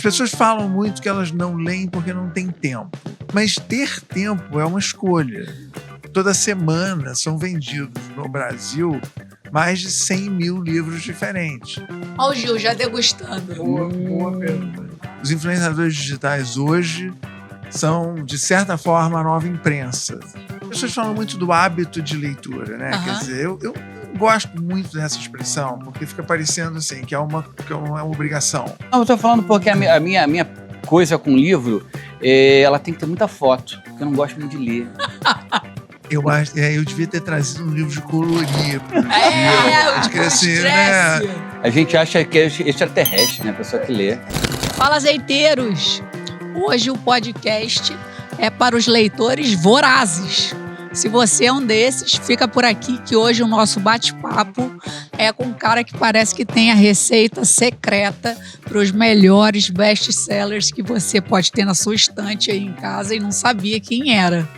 As pessoas falam muito que elas não leem porque não têm tempo. Mas ter tempo é uma escolha. Toda semana são vendidos no Brasil mais de 100 mil livros diferentes. Olha o Gil já degustando. Boa pergunta. Os influenciadores digitais hoje são, de certa forma, a nova imprensa. As pessoas falam muito do hábito de leitura, né? Aham. Quer dizer, eu gosto muito dessa expressão, porque fica parecendo assim, que é uma obrigação. Não, eu tô falando porque a minha coisa com livro, ela tem que ter muita foto, porque eu não gosto muito de ler. Eu devia ter trazido um livro de colorir. O Porque assim, né? estresse. A gente acha que é extraterrestre, né? A pessoa que lê. Fala, azeiteiros! Hoje o podcast é para os leitores vorazes. Se você é um desses, fica por aqui que hoje o nosso bate-papo é com um cara que parece que tem a receita secreta para os melhores best-sellers que você pode ter na sua estante aí em casa e não sabia quem era.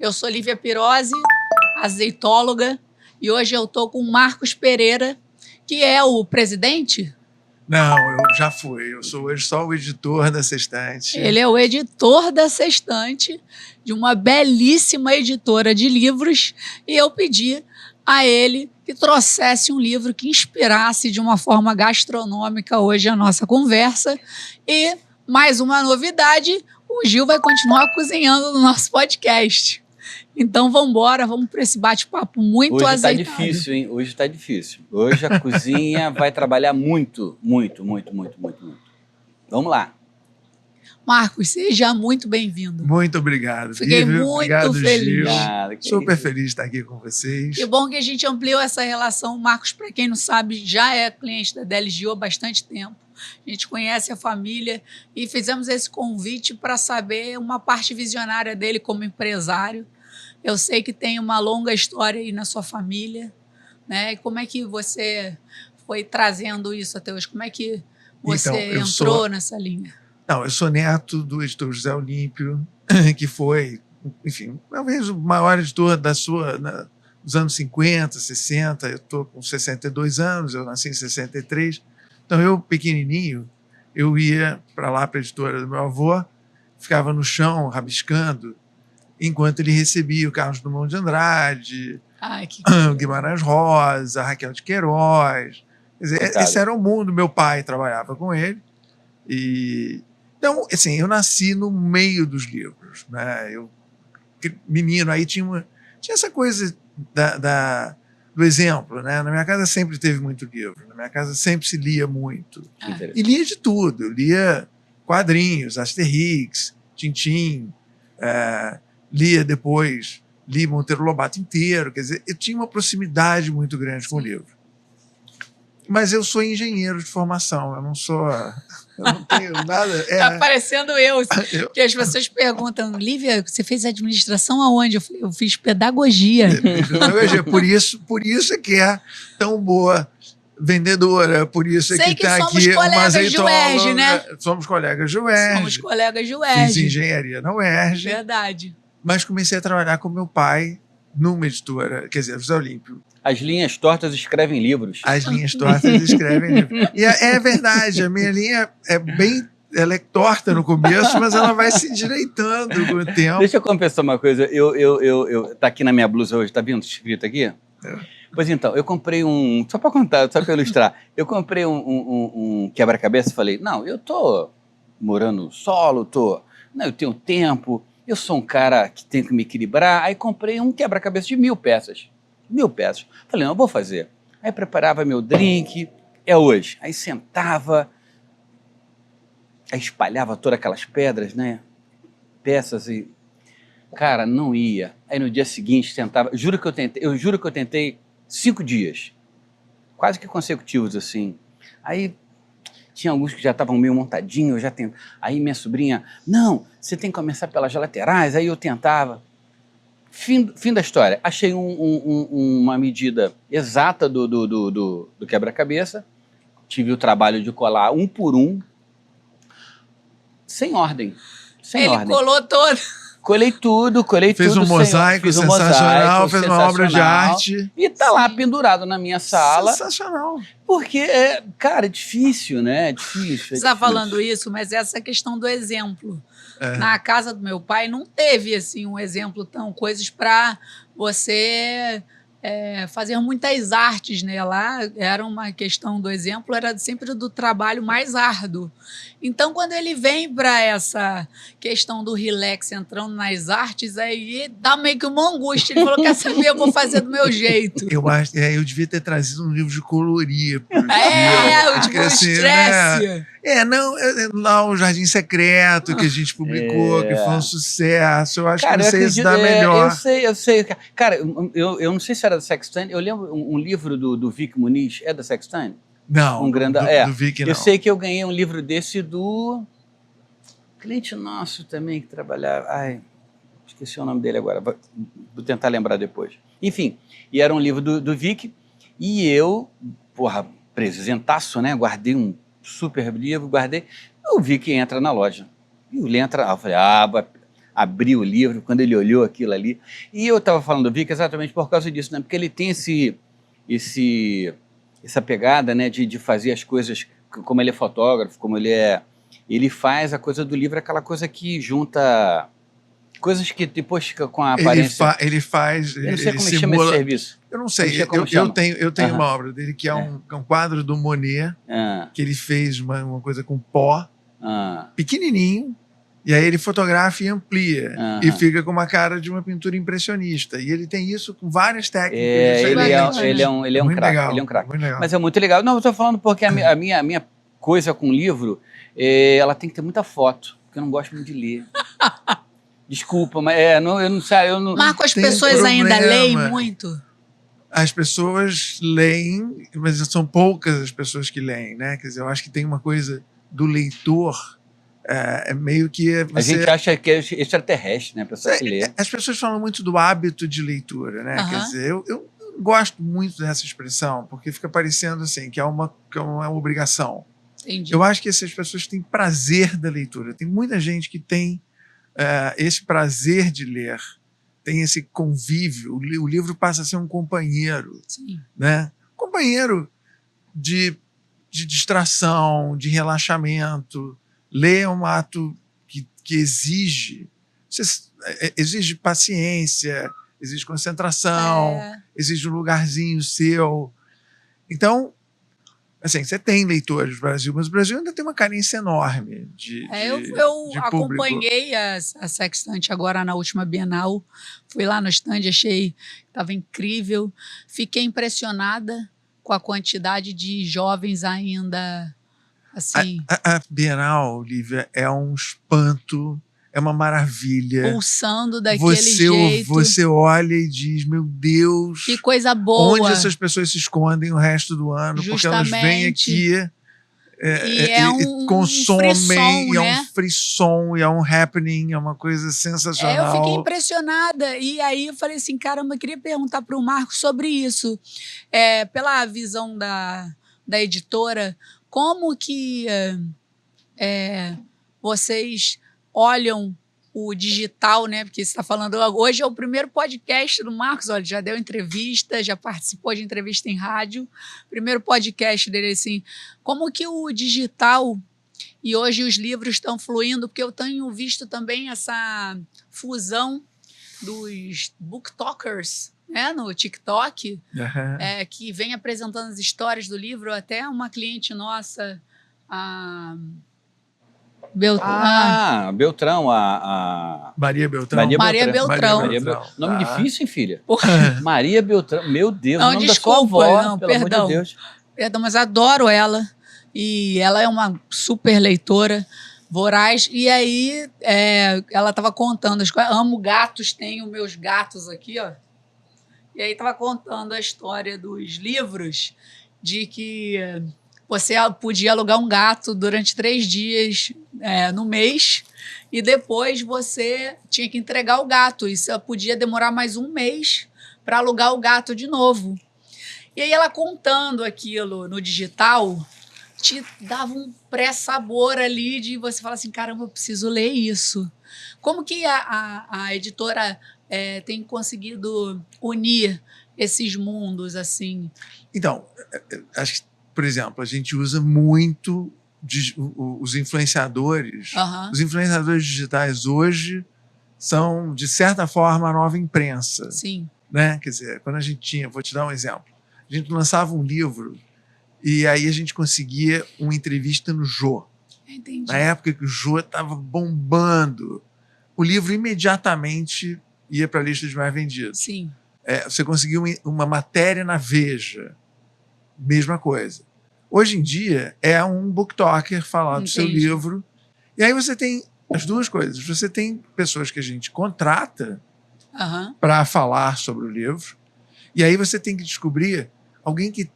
Eu sou Lívia Pirozzi, azeitóloga, e hoje eu estou com o Marcos Pereira, que é o presidente. Não, eu já fui. Eu sou hoje só o editor da Sextante. Ele é o editor da Sextante, de uma belíssima editora de livros, e eu pedi a ele que trouxesse um livro que inspirasse de uma forma gastronômica hoje a nossa conversa. E, mais uma novidade, o Gil vai continuar cozinhando no nosso podcast. Então, vamos para esse bate-papo muito Hoje azeitado. tá difícil, hein? Hoje tá difícil. Hoje a cozinha vai trabalhar muito. Vamos lá. Marcos, seja muito bem-vindo. Muito obrigado. Fiquei Lívia. muito Obrigado, feliz. Gil. Nada, que Super isso. feliz de estar aqui com vocês. Que bom que a gente ampliou essa relação. O Marcos, para quem não sabe, já é cliente da DLGO há bastante tempo. A gente conhece a família e fizemos esse convite para saber uma parte visionária dele como empresário. Eu sei que tem uma longa história aí na sua família, né? E como é que você foi trazendo isso até hoje? Como é que você Então, entrou nessa linha? Não, eu sou neto do editor José Olímpio, que foi, enfim, talvez o maior editor dos anos 50, 60. Eu estou com 62 anos, eu nasci em 63. Então, eu, pequenininho, eu ia para lá, para a editora do meu avô, ficava no chão, rabiscando, enquanto ele recebia o Carlos Drummond de Andrade, Ai, que... o Guimarães Rosa, a Raquel de Queiroz. Quer dizer, Coitado. esse era o mundo. Meu pai trabalhava com ele. Então, assim, eu nasci no meio dos livros, né? Menino, aí tinha essa coisa do exemplo, né? Na minha casa sempre teve muito livro. Na minha casa sempre se lia muito. E lia de tudo. Eu lia quadrinhos, Asterix, Tintim, li Monteiro Lobato inteiro. Quer dizer, eu tinha uma proximidade muito grande com o livro. Mas eu sou engenheiro de formação, eu não tenho nada... Tá parecendo eu. Que as pessoas perguntam, Lívia, você fez administração aonde? Eu falei, eu fiz pedagogia. Por isso é que é tão boa vendedora, por isso é que está aqui uma azeitóloga. UERJ, né? Somos colegas de UERJ. Somos colegas de UERJ. Fiz engenharia na UERJ. Verdade. Mas comecei a trabalhar com meu pai numa editora, quer dizer, José Olímpio. As linhas tortas escrevem livros. As linhas tortas escrevem livros. E é verdade, a minha linha ela é torta no começo, mas ela vai se endireitando com o tempo. Deixa eu confessar uma coisa. Tá aqui na minha blusa hoje, tá vendo escrito aqui? Pois então, eu comprei só para contar, só para ilustrar, eu comprei um quebra-cabeça e falei, não, eu tô morando solo, eu tenho tempo, eu sou um cara que tem que me equilibrar, aí comprei um quebra-cabeça de 1000 peças. 1000 peças. Falei, não, eu vou fazer. Aí preparava meu drink, é hoje. Aí sentava, aí espalhava todas aquelas pedras, né? Peças e... Cara, não ia. Aí no dia seguinte sentava, eu juro que eu tentei 5 dias. Quase que consecutivos, assim. Aí tinha alguns que já estavam meio montadinhos, eu já tentava. Aí minha sobrinha, não, você tem que começar pelas laterais, aí eu tentava. Fim da história. Achei uma medida exata do quebra-cabeça, tive o trabalho de colar um por um, sem ordem. Ele colou todo. Colei tudo. Fez um mosaico sensacional, fez uma obra de arte. E tá lá pendurado na minha sala. Sensacional. Porque, cara, é difícil, né? É difícil. Você está falando isso, mas essa questão do exemplo. Na casa do meu pai não teve assim um exemplo tão coisas para você fazer muitas artes, né? Lá era uma questão do exemplo, era sempre do trabalho mais árduo. Então, quando ele vem para essa questão do relax, entrando nas artes, aí dá meio que uma angústia. Ele falou, quer saber, eu vou fazer do meu jeito. Eu devia ter trazido um livro de colorir. O estresse. Né? Lá o Jardim Secreto, que a gente publicou, que foi um sucesso. Eu acho que você ia se dar melhor. Eu sei. Cara, eu não sei se era da Sextane. Eu lembro um livro do Vic Muniz. É da Sextane? Não, do Vic não. Eu sei que eu ganhei um livro desse do cliente nosso também, que trabalhava... Ai, esqueci o nome dele agora. Vou tentar lembrar depois. Enfim, e era um livro do Vic. E eu, presentaço, né? Guardei um super livro, guardei. O Vic entra na loja. E ele entra... Eu falei, abri o livro, quando ele olhou aquilo ali. E eu estava falando do Vic exatamente por causa disso, né? Porque ele tem essa pegada, né, de fazer as coisas, como ele é fotógrafo, ele faz a coisa do livro, aquela coisa que junta coisas que depois fica com a aparência... Ele faz... Eu não sei como chama esse serviço. Eu não sei, eu tenho uma obra dele que é um quadro do Monet, que ele fez uma coisa com pó, pequenininho, e aí ele fotografa e amplia, e fica com uma cara de uma pintura impressionista. E ele tem isso com várias técnicas. Ele é um craque. Mas é muito legal. Não, eu estou falando porque a minha coisa com livro, ela tem que ter muita foto, porque eu não gosto muito de ler. Desculpa, mas eu não sei. Marco, as pessoas ainda leem muito? As pessoas leem, mas são poucas as pessoas que leem, né? Quer dizer, eu acho que tem uma coisa do leitor... meio que a gente acha que é extraterrestre, né? A pessoa que lê. As pessoas falam muito do hábito de leitura, né? Quer dizer, eu gosto muito dessa expressão, porque fica parecendo assim, que é uma obrigação. Entendi. Eu acho que essas pessoas têm prazer da leitura. Tem muita gente que tem esse prazer de ler, tem esse convívio. O livro passa a ser um companheiro. Sim. Né? Companheiro de distração, de relaxamento. Ler é um ato que exige paciência, exige concentração, exige um lugarzinho seu. Então, assim, você tem leitores do Brasil, mas o Brasil ainda tem uma carência enorme de acompanhei a Sextante agora na última Bienal, fui lá no stand, achei que estava incrível, fiquei impressionada com a quantidade de jovens ainda... Assim, a Bienal, Lívia, é um espanto, é uma maravilha. Pulsando daquele jeito. Você olha e diz, meu Deus... Que coisa boa. Onde essas pessoas se escondem o resto do ano? Justamente. Porque elas vêm aqui e consomem, frisson, é um frisson, é um happening, é uma coisa sensacional. Eu fiquei impressionada. E aí eu falei assim, caramba, eu queria perguntar para o Marco sobre isso. Pela visão da editora... Como que vocês olham o digital, né? Porque você está falando, hoje é o primeiro podcast do Marcos, olha, já deu entrevista, já participou de entrevista em rádio, primeiro podcast dele, assim, como que o digital e hoje os livros estão fluindo, porque eu tenho visto também essa fusão dos booktokers, no TikTok, que vem apresentando as histórias do livro. Até uma cliente nossa, a Beltrão, Maria Beltrão. Maria Beltrão. Nome difícil, hein, filha? Porra. Maria Beltrão, meu Deus, não, nome desculpa, da sua avó, não, pelo perdão. amor de Deus. Perdão, mas adoro ela. E ela é uma super leitora, voraz. E aí, ela estava contando as coisas. Amo gatos, tenho meus gatos aqui, ó. E aí estava contando a história dos livros, de que você podia alugar um gato durante 3 dias no mês e depois você tinha que entregar o gato. Isso podia demorar mais 1 mês para alugar o gato de novo. E aí ela contando aquilo no digital te dava um pré-sabor ali de você falar assim, caramba, eu preciso ler isso. Como que a editora tem conseguido unir esses mundos assim? Então, acho que, por exemplo, a gente usa muito os influenciadores. Uhum. Os influenciadores digitais hoje são, de certa forma, a nova imprensa. Sim. Né? Quer dizer, quando a gente tinha, vou te dar um exemplo, a gente lançava um livro e aí a gente conseguia uma entrevista no Jô. Entendi. Na época que o Jô estava bombando, o livro imediatamente ia para a lista de mais vendidos. Sim. Você conseguiu uma matéria na Veja, mesma coisa. Hoje em dia, é um booktalker falar do seu livro. E aí você tem as duas coisas. Você tem pessoas que a gente contrata para falar sobre o livro. E aí você tem que descobrir alguém que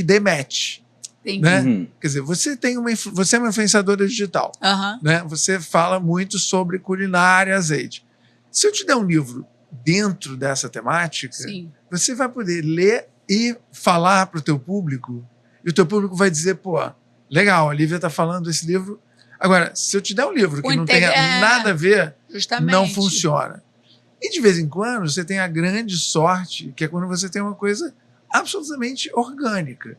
dê match. Né? Quer dizer, você é uma influenciadora digital. Né? Você fala muito sobre culinária, azeite. Se eu te der um livro dentro dessa temática, sim, você vai poder ler e falar para o teu público, e o teu público vai dizer, pô, legal, a Lívia está falando desse livro. Agora, se eu te der um livro que não tenha nada a ver, justamente, não funciona. E de vez em quando você tem a grande sorte, que é quando você tem uma coisa absolutamente orgânica.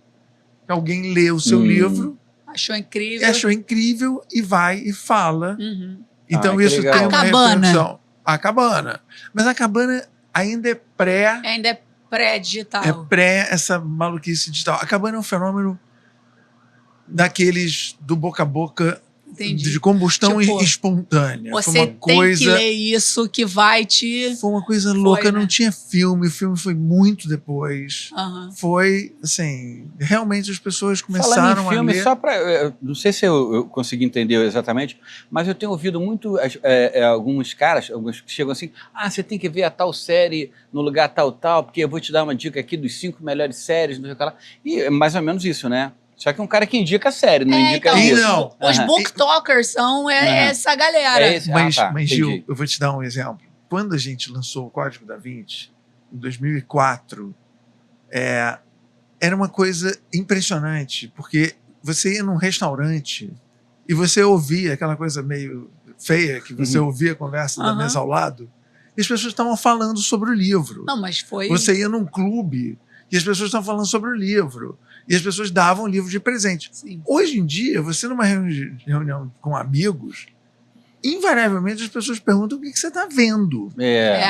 Alguém lê o seu livro, achou incrível e vai e fala. Então isso legal. tem uma repercussão. A Cabana. Mas a Cabana ainda é pré-digital. É pré essa maluquice digital. A Cabana é um fenômeno daqueles do boca a boca. Entendi. De combustão espontânea. Você foi uma coisa, tem que ler isso que vai te... Foi uma coisa louca, não tinha filme, o filme foi muito depois. Foi, assim, realmente as pessoas começaram a filme, ler... Só para, não sei se eu consegui entender exatamente, mas eu tenho ouvido muito alguns caras, alguns que chegam assim, você tem que ver a tal série no lugar tal, porque eu vou te dar uma dica aqui dos 5 melhores séries, não sei o que lá. E é mais ou menos isso, né? Só que é um cara que indica a série, não indica então, isso. Não. Os booktalkers são essa galera. Mas Gil, eu vou te dar um exemplo. Quando a gente lançou o Código da Vinci, em 2004, era uma coisa impressionante, porque você ia num restaurante e você ouvia aquela coisa meio feia, que você ouvia a conversa da mesa ao lado, e as pessoas estavam falando sobre o livro. Não, mas foi... Você ia num clube e as pessoas estavam falando sobre o livro. E as pessoas davam o livro de presente. Sim. Hoje em dia, você numa reunião com amigos, invariavelmente as pessoas perguntam o que você está vendo.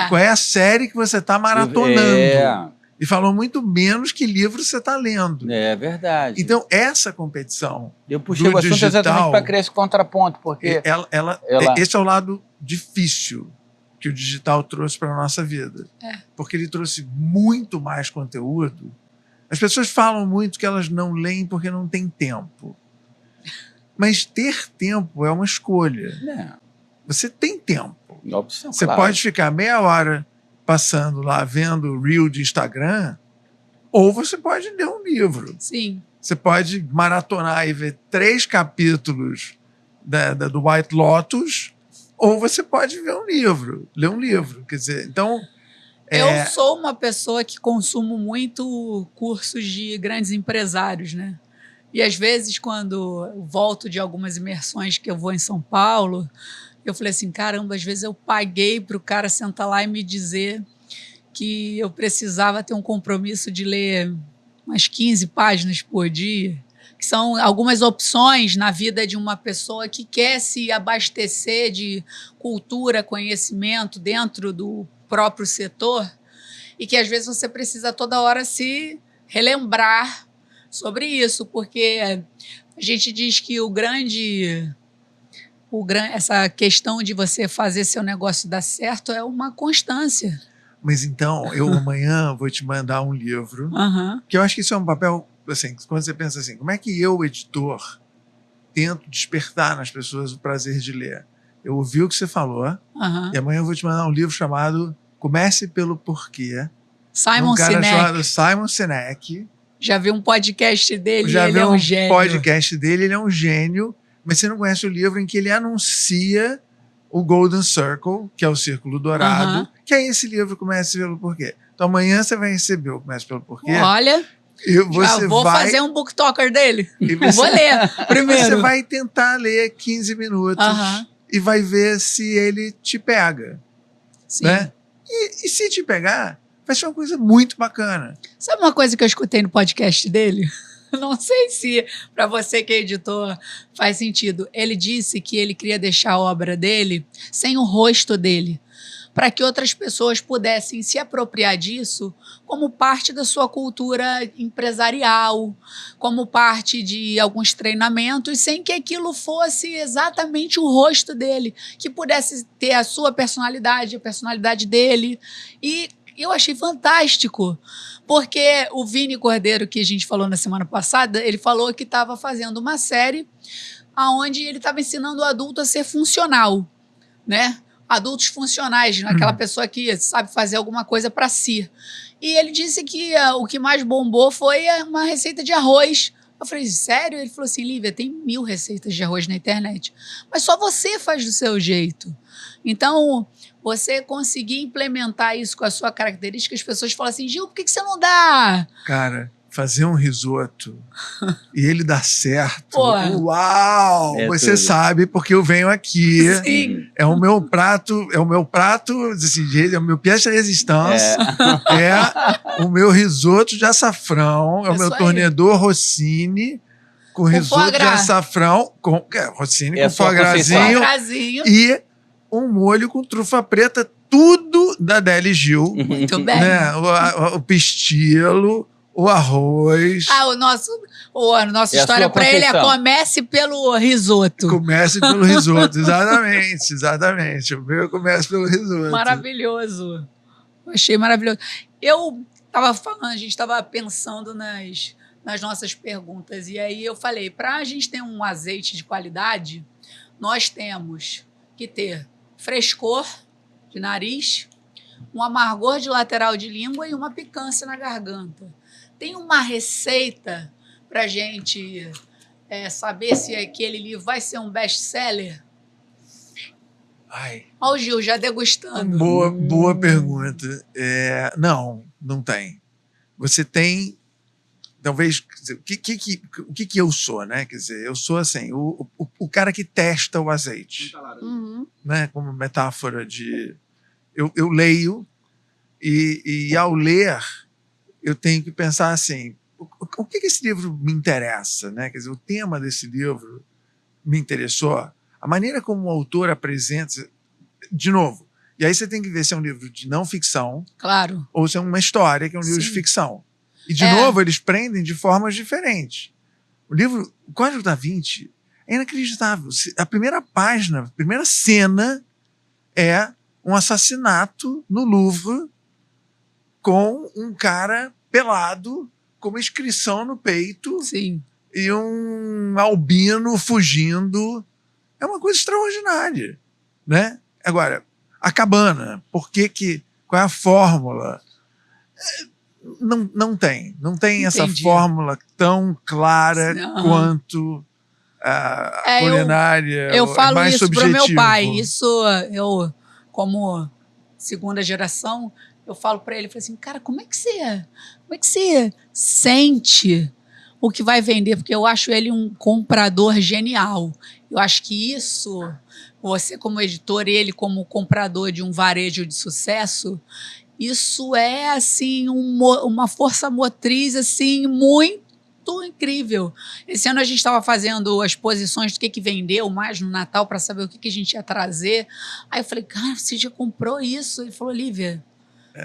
Qual é a série que você está maratonando. E falam muito menos que livro você está lendo. É verdade. Então, essa competição eu puxei o assunto exatamente para criar esse contraponto, porque... Esse é o lado difícil que o digital trouxe para a nossa vida. Porque ele trouxe muito mais conteúdo. As pessoas falam muito que elas não leem porque não têm tempo. Mas ter tempo é uma escolha. Você tem tempo. Opção, você pode ficar meia hora passando lá vendo o reel de Instagram, ou você pode ler um livro. Sim. Você pode maratonar e ver 3 capítulos do White Lotus, ou você pode ler um livro. Quer dizer, então... Eu sou uma pessoa que consumo muito cursos de grandes empresários, né? E às vezes, quando eu volto de algumas imersões que eu vou em São Paulo, eu falei assim, caramba, às vezes eu paguei para o cara sentar lá e me dizer que eu precisava ter um compromisso de ler umas 15 páginas por dia, que são algumas opções na vida de uma pessoa que quer se abastecer de cultura, conhecimento dentro do próprio setor, e que às vezes você precisa toda hora se relembrar sobre isso, porque a gente diz que essa questão de você fazer seu negócio dar certo é uma constância. Mas então, eu amanhã vou te mandar um livro, que eu acho que isso é um papel, assim, quando você pensa assim, como é que eu, editor, tento despertar nas pessoas o prazer de ler? Eu ouvi o que você falou, e amanhã eu vou te mandar um livro chamado Comece pelo Porquê. Simon um cara Sinek. chamado Simon Sinek. Já vi um podcast dele Já e ele vi é um um gênio. podcast dele, ele é um gênio, mas você não conhece o livro em que ele anuncia o Golden Circle, que é o Círculo Dourado, Aham. que é esse livro, Comece pelo Porquê. Então amanhã você vai receber o Comece pelo Porquê. Olha, E você já vou vai, fazer um booktalker dele. e você, Vou ler primeiro. você vai tentar ler 15 minutos Aham. e vai ver se ele te pega, Sim. né? E se te pegar, vai ser uma coisa muito bacana. Sabe uma coisa que eu escutei no podcast dele? Não sei se para você que é editor faz sentido. Ele disse que ele queria deixar a obra dele sem o rosto dele, para que outras pessoas pudessem se apropriar disso como parte da sua cultura empresarial, como parte de alguns treinamentos, sem que aquilo fosse exatamente o rosto dele, que pudesse ter a sua personalidade, a personalidade dele. E eu achei fantástico, porque o Vini Cordeiro, que a gente falou na semana passada, ele falou que estava fazendo uma série onde ele estava ensinando o adulto a ser funcional, né? Adultos funcionais, aquela pessoa que sabe fazer alguma coisa para si. E ele disse que o que mais bombou foi uma receita de arroz. Eu falei, sério? Ele falou assim, Lívia, tem 1000 receitas de arroz na internet, mas só você faz do seu jeito. Então, você conseguir implementar isso com a sua característica, as pessoas falam assim, Gil, por que você não dá? Cara, fazer um risoto e ele dar certo. Pô. Uau! É Você tudo. sabe, porque eu venho aqui. Sim. É o meu prato, assim, é o meu pièce de resistência. É o meu risoto de açafrão, é o Isso meu aí. tornedor Rossini com risoto foie de gras. açafrão, Rossini É a com sua foie conceição. grasinho Grazinho. e um molho com trufa preta, tudo da Deli Gil. Muito bem. Né? O pistilo, o arroz. O nosso É a história sua para ele é conceição. comece pelo risoto. Comece pelo risoto, exatamente. O meu comece pelo risoto. Maravilhoso. Eu achei maravilhoso. Eu estava falando, a gente estava pensando nas nossas perguntas, e aí eu falei, para a gente ter um azeite de qualidade, nós temos que ter frescor de nariz, um amargor de lateral de língua e uma picância na garganta. Tem uma receita para a gente saber se aquele livro vai ser um best-seller? Ai, Olha o Gil já degustando. boa pergunta. Não tem. Você tem, talvez, quer dizer, o que eu sou, né? Quer dizer, eu sou assim, o cara que testa o azeite, Uhum. né? Como metáfora de... Eu leio e ao ler eu tenho que pensar assim, o que esse livro me interessa, né? Quer dizer, o tema desse livro me interessou, a maneira como o autor apresenta, de novo, e aí você tem que ver se é um livro de não ficção Claro. ou se é uma história que é um livro de Sim. ficção. E, de É. novo, eles prendem de formas diferentes. O Código da Vinci é inacreditável. A primeira página, a primeira cena é um assassinato no Louvre com um cara pelado, com uma inscrição no peito Sim. e um albino fugindo. É uma coisa extraordinária, né? Agora, a cabana, qual é a fórmula? Não tem essa Entendi. fórmula tão clara Não. quanto a culinária. Eu falo mais isso pro subjetivo. meu pai. Isso eu, como segunda geração, eu falo para ele, assim, cara, como é que você sente o que vai vender? Porque eu acho ele um comprador genial. Eu acho que isso, você como editor, ele como comprador de um varejo de sucesso, isso é assim uma força motriz assim muito incrível. Esse ano a gente estava fazendo as posições do que vendeu mais no Natal para saber o que a gente ia trazer. Aí eu falei, cara, você já comprou isso? Ele falou, Lívia,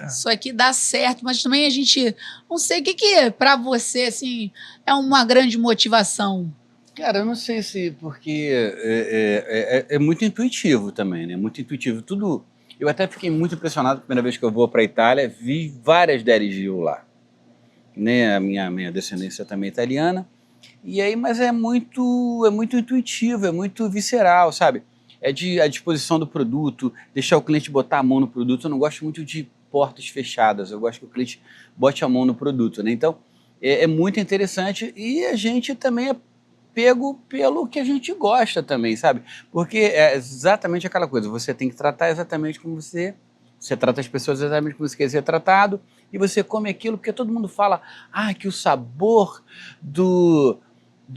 isso aqui dá certo, mas também a gente não sei o que para você assim é uma grande motivação. Cara, eu não sei se porque é muito intuitivo também, né? Muito intuitivo. Tudo. Eu até fiquei muito impressionado a primeira vez que eu vou para a Itália, vi várias Deli Gil lá, né? A minha descendência também é italiana. E aí, mas é muito intuitivo, é muito visceral, sabe? É a disposição do produto, deixar o cliente botar a mão no produto. Eu não gosto muito de portas fechadas, eu gosto que o cliente bote a mão no produto, né? Então, é muito interessante e a gente também é pego pelo que a gente gosta também, sabe? Porque é exatamente aquela coisa, você tem que tratar exatamente como você trata as pessoas exatamente como você quer ser tratado e você come aquilo, porque todo mundo fala que o sabor do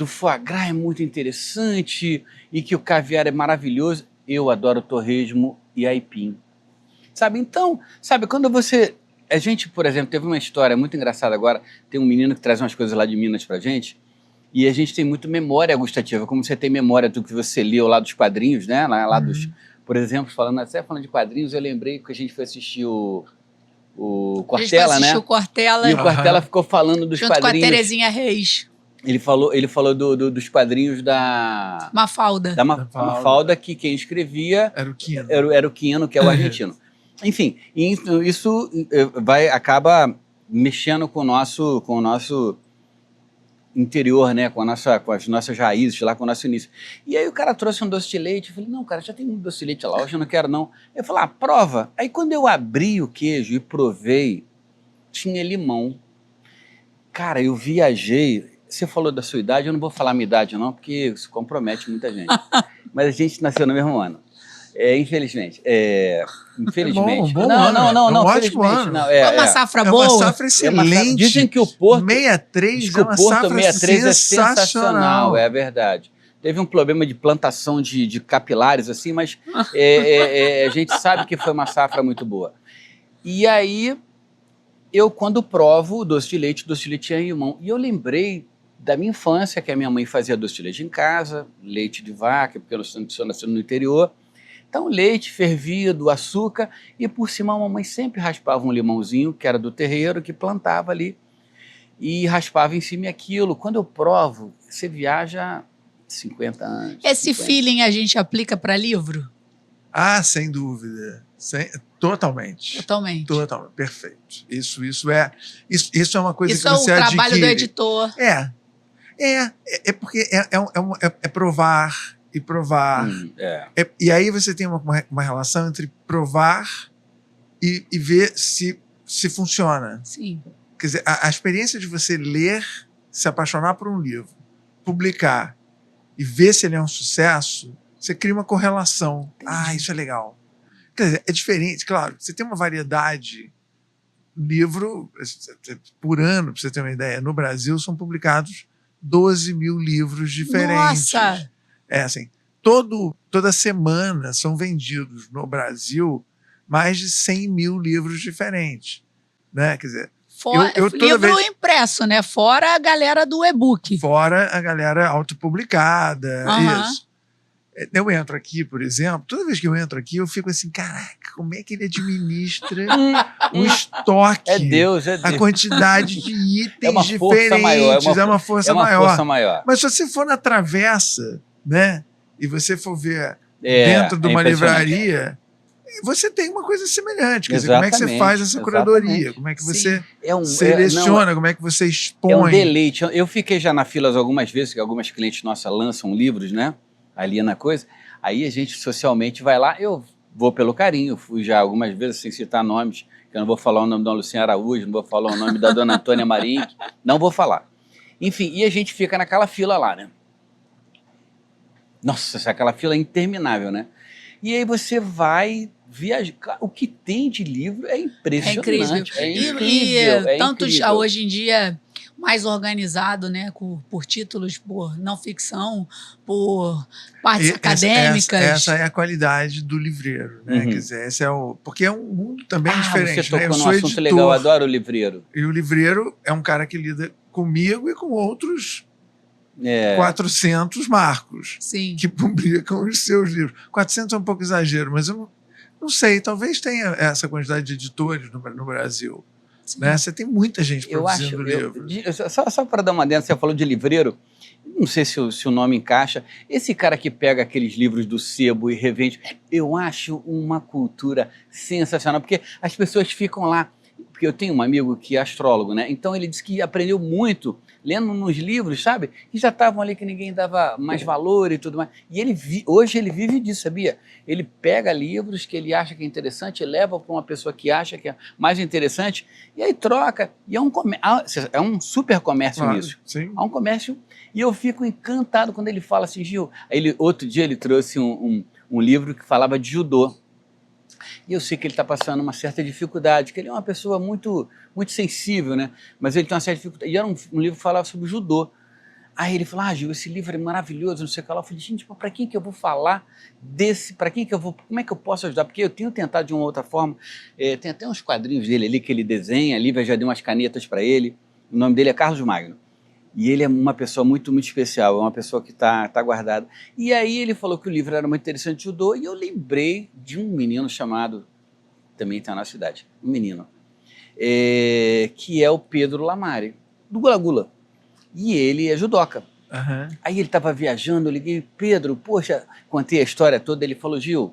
foie gras é muito interessante e que o caviar é maravilhoso. Eu adoro torresmo e aipim. Sabe? Então, sabe, quando você... A gente, por exemplo, teve uma história muito engraçada agora, tem um menino que traz umas coisas lá de Minas pra gente, e a gente tem muito memória gustativa, como você tem memória do que você leu lá dos quadrinhos, né? Lá dos... Por exemplo, falando de quadrinhos, eu lembrei que a gente foi assistir o Cortella, né? O Cortella. E o Cortella ficou falando dos junto quadrinhos. Com a Terezinha Reis. Ele falou dos quadrinhos da... Mafalda. Da Mafalda, que quem escrevia... Era o Quino. Era o Quino, que é o argentino. Enfim, isso acaba mexendo com o nosso interior, né? Com as nossas raízes, lá com o nosso início. E aí o cara trouxe um doce de leite, eu falei, não, cara, já tem um doce de leite lá, hoje eu não quero não. Eu falei, prova. Aí quando eu abri o queijo e provei, tinha limão. Cara, eu viajei, você falou da sua idade, eu não vou falar a minha idade não, porque isso compromete muita gente. Mas a gente nasceu no mesmo ano. Infelizmente. Infelizmente. Bom ano. Não, ótimo ano. Não, uma safra boa. É uma safra excelente. Dizem que o Porto... 63 é uma Porto safra 63 é sensacional, é verdade. Teve um problema de plantação de capilares, assim, mas a gente sabe que foi uma safra muito boa. E aí, eu quando provo o doce de leite tinha limão. E eu lembrei da minha infância, que a minha mãe fazia doce de leite em casa, leite de vaca, porque eu sou nascido no interior. Então, leite fervido, açúcar, e por cima a mamãe sempre raspava um limãozinho, que era do terreiro, que plantava ali, e raspava em cima aquilo. Quando eu provo, você viaja 50 anos. Esse feeling a gente aplica para livro? Sem dúvida. Totalmente. Perfeito. Isso é uma coisa que você adquire. Isso é o trabalho do editor. É porque é provar e provar. E aí você tem uma relação entre provar e ver se funciona. Sim. Quer dizer, a experiência de você ler, se apaixonar por um livro, publicar e ver se ele é um sucesso, você cria uma correlação. Entendi. Isso é legal. Quer dizer, é diferente, claro, você tem uma variedade. Livro, por ano, para você ter uma ideia, no Brasil são publicados 12 mil livros diferentes. Nossa! Assim, toda semana são vendidos no Brasil mais de 100 mil livros diferentes. Né? Quer dizer, livro impresso, né? Fora a galera do e-book. Fora a galera autopublicada, isso. Eu entro aqui, por exemplo, toda vez que eu entro aqui, eu fico assim, caraca, como é que ele administra o estoque? É Deus. A quantidade de itens diferentes. É uma força maior. Mas se você for na travessa, né, e você for ver dentro de uma livraria, você tem uma coisa semelhante. Quer dizer, como é que você faz essa curadoria? Como é que você seleciona? Como é que você expõe? É um deleite. Eu fiquei já na fila algumas vezes, que algumas clientes nossas lançam livros, né? Ali na coisa. Aí a gente socialmente vai lá. Eu vou pelo carinho. Fui já algumas vezes, sem citar nomes, que eu não vou falar o nome da Lucinha Araújo, não vou falar o nome da dona Antônia Marim, não vou falar. Enfim, e a gente fica naquela fila lá, né? Nossa, aquela fila é interminável, né? E aí você vai viajar. O que tem de livro é impressionante. É incrível. Tantos hoje em dia mais organizado, né, por títulos, por não ficção, por partes acadêmicas. Essa é a qualidade do livreiro, né? Quer dizer, porque é um mundo também diferente. Você tocou num assunto legal, eu adoro o livreiro. E o livreiro é um cara que lida comigo e com outros 400 marcos que publicam os seus livros. 400 é um pouco exagero, mas eu não sei, talvez tenha essa quantidade de editores no Brasil. Né? Você tem muita gente produzindo livros. Só para dar uma dentro, você falou de livreiro, não sei se o nome encaixa. Esse cara que pega aqueles livros do sebo e revende, eu acho uma cultura sensacional, porque as pessoas ficam lá. porque eu tenho um amigo que é astrólogo, né? Então ele disse que aprendeu muito lendo nos livros, sabe? Que já estavam ali, que ninguém dava mais valor e tudo mais. E hoje ele vive disso, sabia? Ele pega livros que ele acha que é interessante, leva para uma pessoa que acha que é mais interessante, e aí troca. E é um super comércio nisso. Sim. É um comércio. E eu fico encantado quando ele fala assim, Gil. Outro dia ele trouxe um livro que falava de judô. E eu sei que ele está passando uma certa dificuldade, que ele é uma pessoa muito, muito sensível, né? Mas ele tem uma certa dificuldade. E era um livro que falava sobre judô. Aí ele falou, Gil, esse livro é maravilhoso, não sei o que lá. Eu falei, gente, para quem que eu vou falar desse? Para quem que eu vou? Como é que eu posso ajudar? Porque eu tenho tentado de uma outra forma. Tem até uns quadrinhos dele ali que ele desenha. A Lívia já deu umas canetas para ele. O nome dele é Carlos Magno. E ele é uma pessoa muito, muito especial, é uma pessoa que tá guardada. E aí ele falou que o livro era muito interessante de judô, e eu lembrei de um menino chamado, também está na cidade, um menino, que é o Pedro Lamari, do Gula Gula. E ele é judoca. Uhum. Aí ele estava viajando, eu liguei, Pedro, poxa, contei a história toda, ele falou, Gil,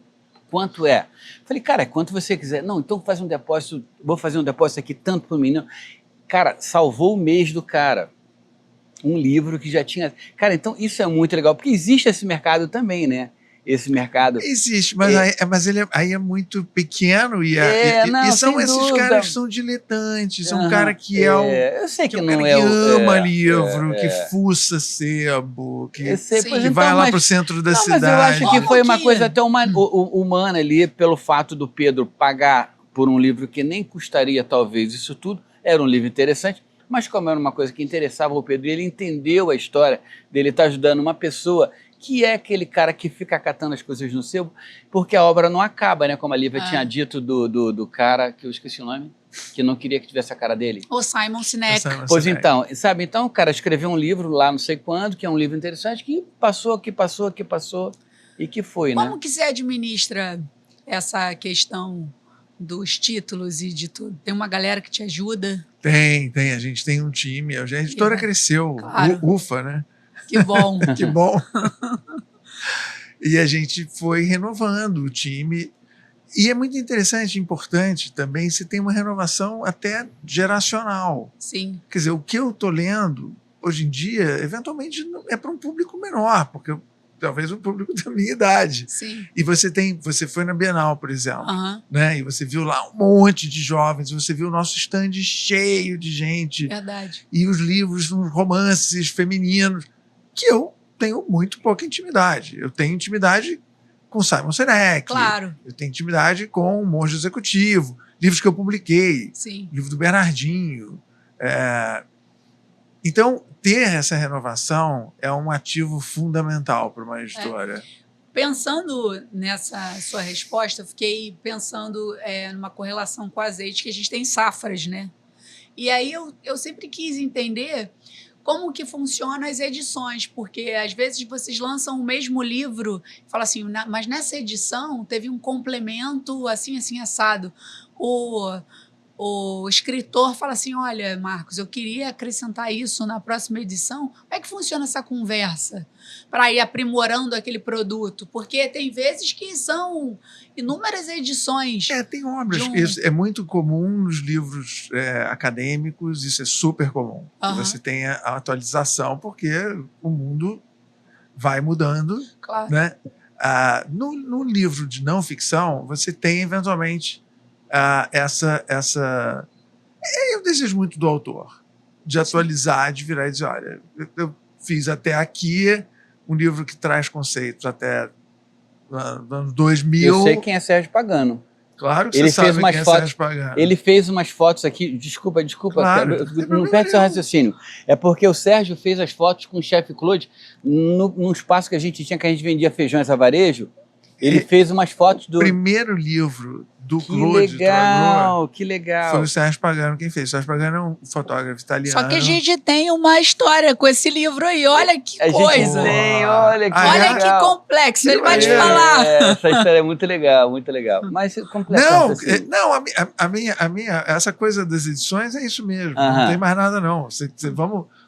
quanto é? Falei, cara, quanto você quiser. Não, então faz um depósito, vou fazer um depósito aqui tanto para o menino. Cara, salvou o mês do cara. Um livro que já tinha... Cara, então isso é muito legal, porque existe esse mercado também, né? Esse mercado... Existe, mas, mas ele aí é muito pequeno e são esses dúvida. caras que são diletantes, são um cara que é o... Eu sei que não que ama livro, que fuça sebo, que vai lá pro centro da cidade. Mas eu acho que foi uma coisa até humana ali, pelo fato do Pedro pagar por um livro que nem custaria talvez isso tudo, era um livro interessante, mas como era uma coisa que interessava o Pedro, ele entendeu a história dele estar ajudando uma pessoa que é aquele cara que fica catando as coisas no sebo, porque a obra não acaba, né? Como a Lívia tinha dito do cara, que eu esqueci o nome, que não queria que tivesse a cara dele. O Simon Sinek. Pois então, sabe? Então o cara escreveu um livro lá não sei quando, que é um livro interessante, que passou e que foi, né? Como que você administra essa questão dos títulos e de tudo? Tem uma galera que te ajuda? Tem. A gente tem um time. A editora cresceu. Claro. Ufa, né? Que bom. Que bom. E a gente foi renovando o time. E é muito interessante e importante também se tem uma renovação até geracional. Sim. Quer dizer, o que eu estou lendo hoje em dia, eventualmente, é para um público menor, porque talvez um público da minha idade. Sim. E você foi na Bienal, por exemplo, Uhum. né? E você viu lá um monte de jovens, você viu o nosso stand cheio de gente. Verdade. E os livros, os romances femininos, que eu tenho muito pouca intimidade. Eu tenho intimidade com Simon Sinek. Claro. Eu tenho intimidade com o Monge Executivo, livros que eu publiquei, Sim. livro do Bernardinho. Então, ter essa renovação é um ativo fundamental para uma editora. Pensando nessa sua resposta, eu fiquei pensando numa correlação com o azeite, que a gente tem safras, né? E aí eu sempre quis entender como que funcionam as edições, porque às vezes vocês lançam o mesmo livro e falam assim, mas nessa edição teve um complemento assim, assado. O escritor fala assim, olha, Marcos, eu queria acrescentar isso na próxima edição. Como é que funciona essa conversa para ir aprimorando aquele produto? Porque tem vezes que são inúmeras edições. Tem obras. Isso é muito comum nos livros acadêmicos, isso é super comum. Uhum. Você tem a atualização, porque o mundo vai mudando. Claro. Né? No livro de não ficção, você tem, eventualmente, eu desejo muito do autor, de atualizar, de virar e dizer, olha, eu fiz até aqui um livro que traz conceitos até anos 2000. Eu sei quem é Sérgio Pagano. Claro que ele você fez sabe umas quem é fotos, Sérgio Pagano. Ele fez umas fotos aqui, desculpa, claro, não perde seu raciocínio. É porque o Sérgio fez as fotos com o chefe Claude num espaço que a gente tinha, que a gente vendia feijões a varejo. Ele fez umas fotos do... primeiro livro do Claude Tragor, que legal. foi o Sérgio Pagano quem fez. O Sérgio Pagano é um fotógrafo italiano. Só que a gente tem uma história com esse livro aí. Olha que coisa. Olha que complexo. Ele vai te falar. Essa história é muito legal, muito legal. Mas complexo. Não, a minha, essa coisa das edições é isso mesmo. Não tem mais nada, não.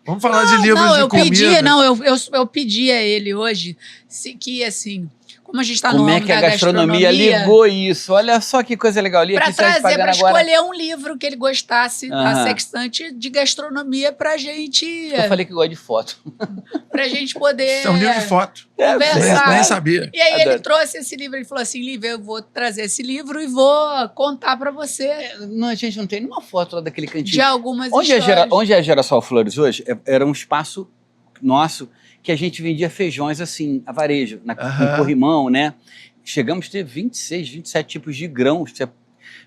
Vamos falar de livros de comida. Eu pedi a ele hoje que assim, como a gente está no Como é ramo que a da gastronomia ligou isso? Olha só que coisa legal. para trazer, para escolher um livro que ele gostasse, a sextante de gastronomia pra gente. Eu falei que gosto de foto. Pra gente poder. Isso é um livro de foto. Conversar. Nem sabia. E aí ele trouxe esse livro, ele falou assim, Lívia, eu vou trazer esse livro e vou contar pra você. Não, a gente não tem nenhuma foto lá daquele cantinho. De algumas onde histórias. Onde é a Girassol Flores hoje, era um espaço nosso que a gente vendia feijões assim, a varejo, no corrimão, né? Chegamos a ter 26, 27 tipos de grãos,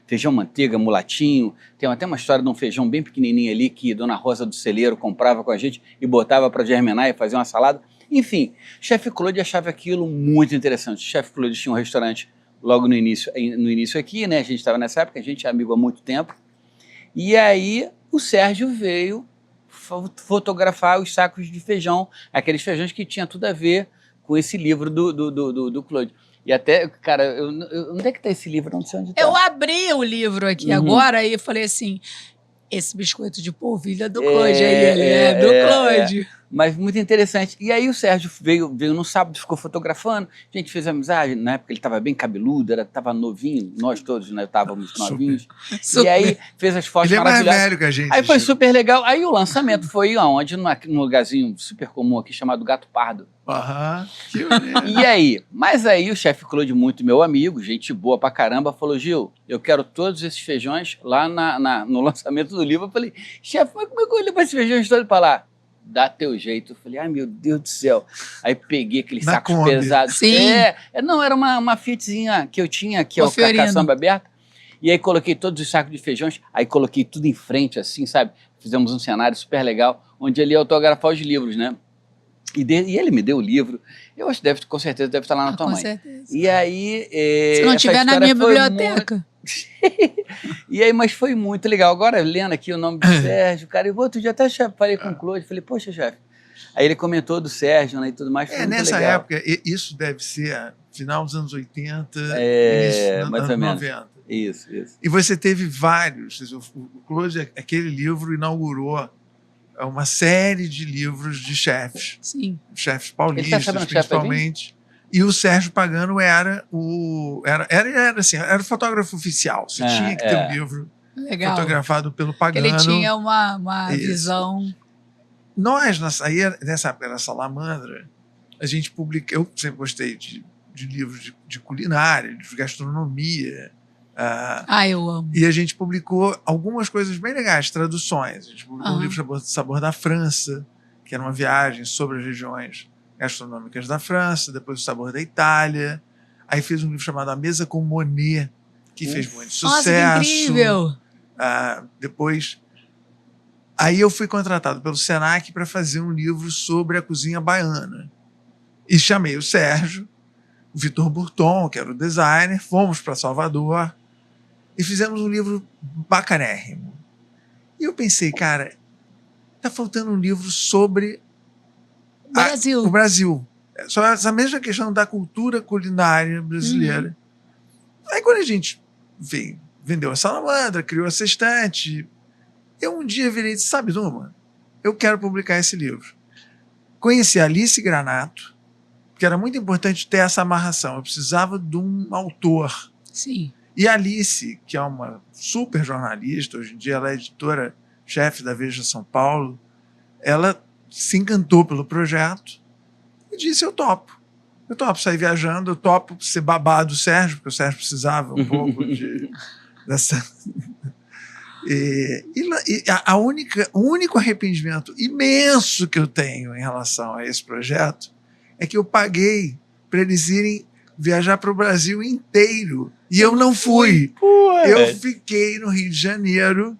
feijão, manteiga, mulatinho. Tem até uma história de um feijão bem pequenininho ali que Dona Rosa do Celeiro comprava com a gente e botava para germinar e fazer uma salada. Enfim, Chefe Claude achava aquilo muito interessante. Chefe Claude tinha um restaurante logo no início aqui, né? A gente estava nessa época, a gente é amigo há muito tempo. E aí o Sérgio veio fotografar os sacos de feijão, aqueles feijões que tinha tudo a ver com esse livro do Claude. E até, cara, onde é que tá esse livro? Não sei onde tá. Eu abri o livro aqui agora e falei assim, esse biscoito de polvilho é do Claude, aí ele é do Claude. Mas muito interessante. E aí o Sérgio veio no sábado, ficou fotografando, a gente fez amizade, na época ele estava bem cabeludo, estava novinho, nós todos estávamos novinhos. Super. E aí fez as fotos maravilhosas. Ele é mais velho que a gente. Aí foi super legal. Aí o lançamento foi aonde? Num lugarzinho super comum aqui, chamado Gato Pardo. Que bonito. E aí? Mas aí o chefe Claude, muito meu amigo, gente boa pra caramba, falou, Gil, eu quero todos esses feijões lá no lançamento do livro. Eu falei, chefe, mas como é que eu levo esses feijões todos pra lá? Dá teu jeito. Eu falei, ai meu Deus do céu. Aí peguei aqueles sacos pesados. Sim. Não, era uma Fiatzinha que eu tinha, que é o caçamba aberta. E aí coloquei todos os sacos de feijões, aí coloquei tudo em frente, assim, sabe? Fizemos um cenário super legal, onde ele ia autografar os livros, né? E ele me deu o livro. Eu acho que com certeza deve estar lá na tua mãe. Com certeza. E aí... Se não tiver na minha biblioteca. E aí, mas foi muito legal. Agora, lendo aqui o nome do Sérgio, cara, eu outro dia até falei com o Claude, falei, poxa, chefe. Aí ele comentou do Sérgio, né, e tudo mais. Foi nessa legal. época, isso deve ser final dos anos 80, início dos anos 90. Isso. E você teve vários. O Claude, aquele livro inaugurou uma série de livros de chefes. Sim. Chefes paulistas, principalmente. E o Sérgio Pagano era o fotógrafo oficial. Você tinha que ter um livro fotografado pelo Pagano. Ele tinha uma visão. Nós, nessa época da Salamandra, a gente publica. Eu sempre gostei de livros de culinária, de gastronomia. Eu amo. E a gente publicou algumas coisas bem legais, traduções. A gente publicou um livro Sabor da França, que era uma viagem sobre as regiões gastronômicas da França, depois o Sabor da Itália. Aí fez um livro chamado A Mesa com Monet, que fez muito sucesso. Nossa, que incrível! Depois... Aí eu fui contratado pelo Senac para fazer um livro sobre a cozinha baiana. E chamei o Sérgio, o Vitor Burton, que era o designer, fomos para Salvador e fizemos um livro bacanérrimo. E eu pensei, cara, tá faltando um livro sobre o Brasil. Só essa mesma questão da cultura culinária brasileira. Aí quando a gente vendeu a Salamandra, criou a Sextante, eu um dia virei e disse, sabe, Duma, eu quero publicar esse livro. Conheci a Alice Granato, que era muito importante ter essa amarração. Eu precisava de um autor. Sim. E a Alice, que é uma super jornalista, hoje em dia ela é editora-chefe da Veja São Paulo, ela se encantou pelo projeto e disse, eu topo sair viajando, eu topo ser babá do Sérgio, porque o Sérgio precisava um pouco dessa... O único arrependimento imenso que eu tenho em relação a esse projeto é que eu paguei para eles irem viajar para o Brasil inteiro e eu não fui. Eu fiquei no Rio de Janeiro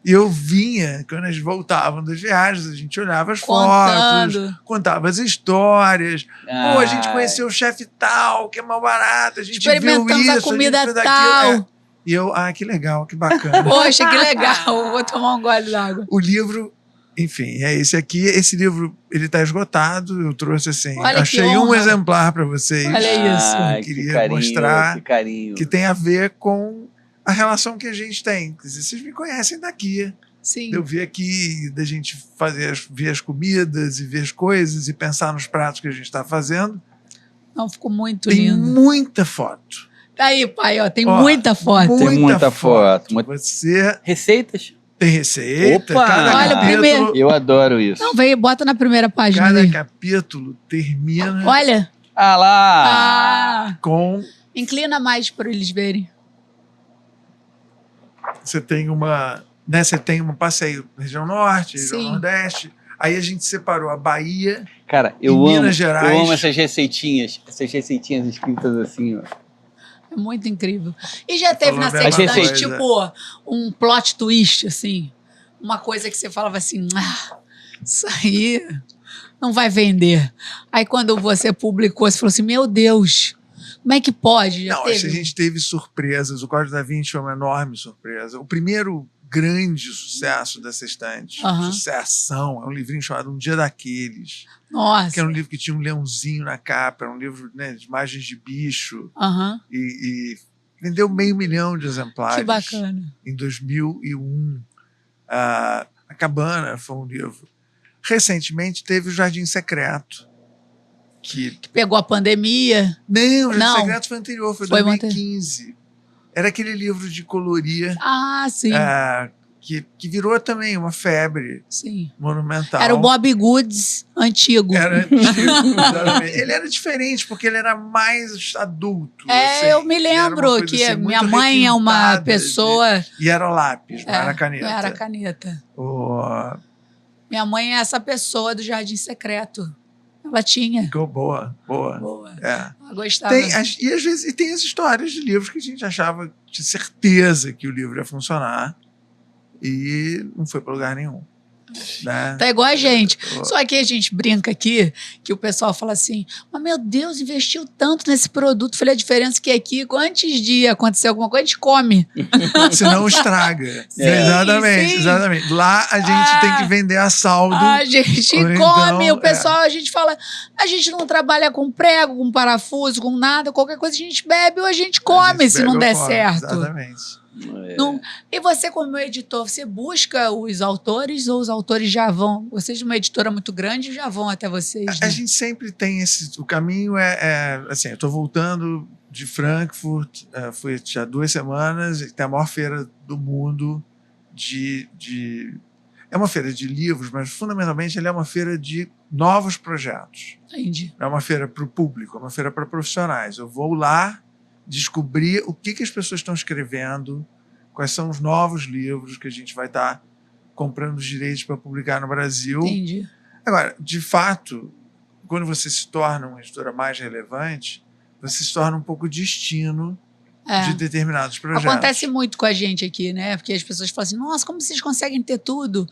e eu vinha, quando eles voltavam das viagens, a gente olhava as fotos, contava as histórias. A gente conheceu o chefe tal, que é mal barato, a gente viu isso, a comida tal. E eu, que legal, que bacana. Poxa, que legal, vou tomar um gole d'água. O livro, enfim, é esse aqui. Esse livro, ele está esgotado, eu trouxe assim, achei um exemplar para vocês. Olha isso. Eu queria mostrar que tem a ver com a relação que a gente tem. Vocês me conhecem daqui. Sim. Eu vi aqui, da gente ver as comidas e ver as coisas e pensar nos pratos que a gente está fazendo. Não, ficou muito Tem lindo. muita foto. Tá aí, pai, ó, tem Ó, muita foto. Tem muita foto. Você Receitas? tem receita, Opa! cada Olha, capítulo, primeiro- Eu adoro isso. Não, vem, bota na primeira página cada aí. capítulo termina Olha. Ah lá! Ah, com... inclina mais para eles verem. Você tem uma... Né, você tem um passeio na região norte, região Sim. nordeste. Aí a gente separou a Bahia. Cara, Em eu amo, Minas Gerais. eu amo essas receitinhas escritas assim, ó. É muito incrível. E já teve falou na a mesma sextante, coisa. tipo, um plot twist, assim. Uma coisa que você falava assim, isso aí não vai vender. Aí quando você publicou, você falou assim, meu Deus, como é que pode? Já Não, teve? a gente teve surpresas. O Código da Vinci foi uma enorme surpresa. O primeiro grande sucesso dessa estante, Aham. sucessão, é um livrinho chamado Um Dia Daqueles, que Nossa. era um livro que tinha um leãozinho na capa, era um livro, né, de imagens de bicho, Aham. e vendeu 500 mil de exemplares. Que bacana. Em 2001. A Cabana foi um livro. Recentemente teve o Jardim Secreto, que... Pegou a pandemia. Não, o Jardim Não. Secreto foi anterior, foi Foi 2015. Era aquele livro de colorir Ah, sim. que virou também uma febre Sim. monumental. Era o Bob Goods antigo. Era antigo, exatamente. Ele era diferente, porque ele era mais adulto. assim. Eu me Ele era uma lembro coisa, que assim, minha muito mãe é uma requintada pessoa. E era o lápis, não era caneta. Não era caneta. Oh, Minha mãe é essa pessoa do Jardim Secreto. Ela tinha. ficou boa. Boa. É. Ela gostava. E às vezes tem as histórias de livros que a gente achava de certeza que o livro ia funcionar e não foi para lugar nenhum. Né? Tá igual a gente. Oh. Só que a gente brinca aqui, que o pessoal fala assim, mas meu Deus, investiu tanto nesse produto. Falei, a diferença é que aqui, antes de acontecer alguma coisa, a gente come. Senão estraga. Sim, exatamente, sim. exatamente. Lá a gente tem que vender a saldo. A gente Ou come, então, o pessoal, a gente fala, a gente não trabalha com prego, com parafuso, com nada, qualquer coisa a gente bebe ou a gente come, se não der certo. Exatamente. Não- E você, como editor, você busca os autores ou os autores já vão? Vocês, uma editora muito grande, já vão até vocês, A né? gente sempre tem esse... O caminho assim, eu estou voltando de Frankfurt, fui há 2 semanas, e tem a maior feira do mundo é uma feira de livros, mas fundamentalmente ela é uma feira de novos projetos. Entendi. É uma feira para o público, é uma feira para profissionais. Eu vou lá descobrir o que as pessoas estão escrevendo, quais são os novos livros que a gente vai estar comprando os direitos para publicar no Brasil. Entendi. Agora, de fato, quando você se torna uma editora mais relevante, você se torna um pouco destino de determinados projetos. Acontece muito com a gente aqui, né? Porque as pessoas falam assim, nossa, como vocês conseguem ter tudo?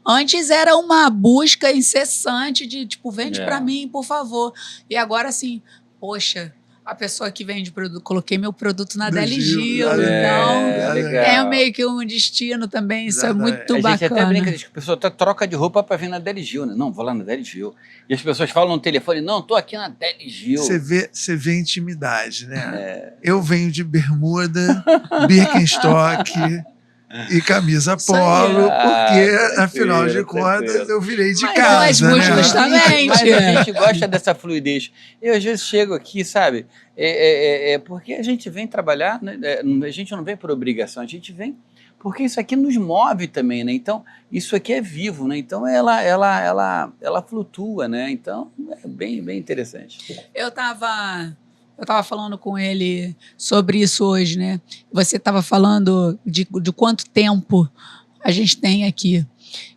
Antes era uma busca incessante de, tipo, vende pra mim, por favor. E agora, assim, poxa, a pessoa que vende produto, coloquei meu produto na Deli Gil, então é meio que um destino também, isso é muito bacana. A gente até brinca, diz que a pessoa troca de roupa para vir na Deli Gil, né? Não, vou lá na Deli Gil. E as pessoas falam no telefone, não, tô aqui na Deli Gil. Você vê intimidade, né? Eu venho de bermuda, Birkenstock e camisa polo, porque, afinal de contas, eu virei de casa, Mas né? justamente. Mas a gente gosta dessa fluidez. Eu, às vezes, chego aqui, sabe? Porque a gente vem trabalhar, né? A gente não vem por obrigação, a gente vem porque isso aqui nos move também, né? Então, isso aqui é vivo, né? Então, ela flutua, né? Então, é bem interessante. Eu tava falando com ele sobre isso hoje, né? Você estava falando de quanto tempo a gente tem aqui.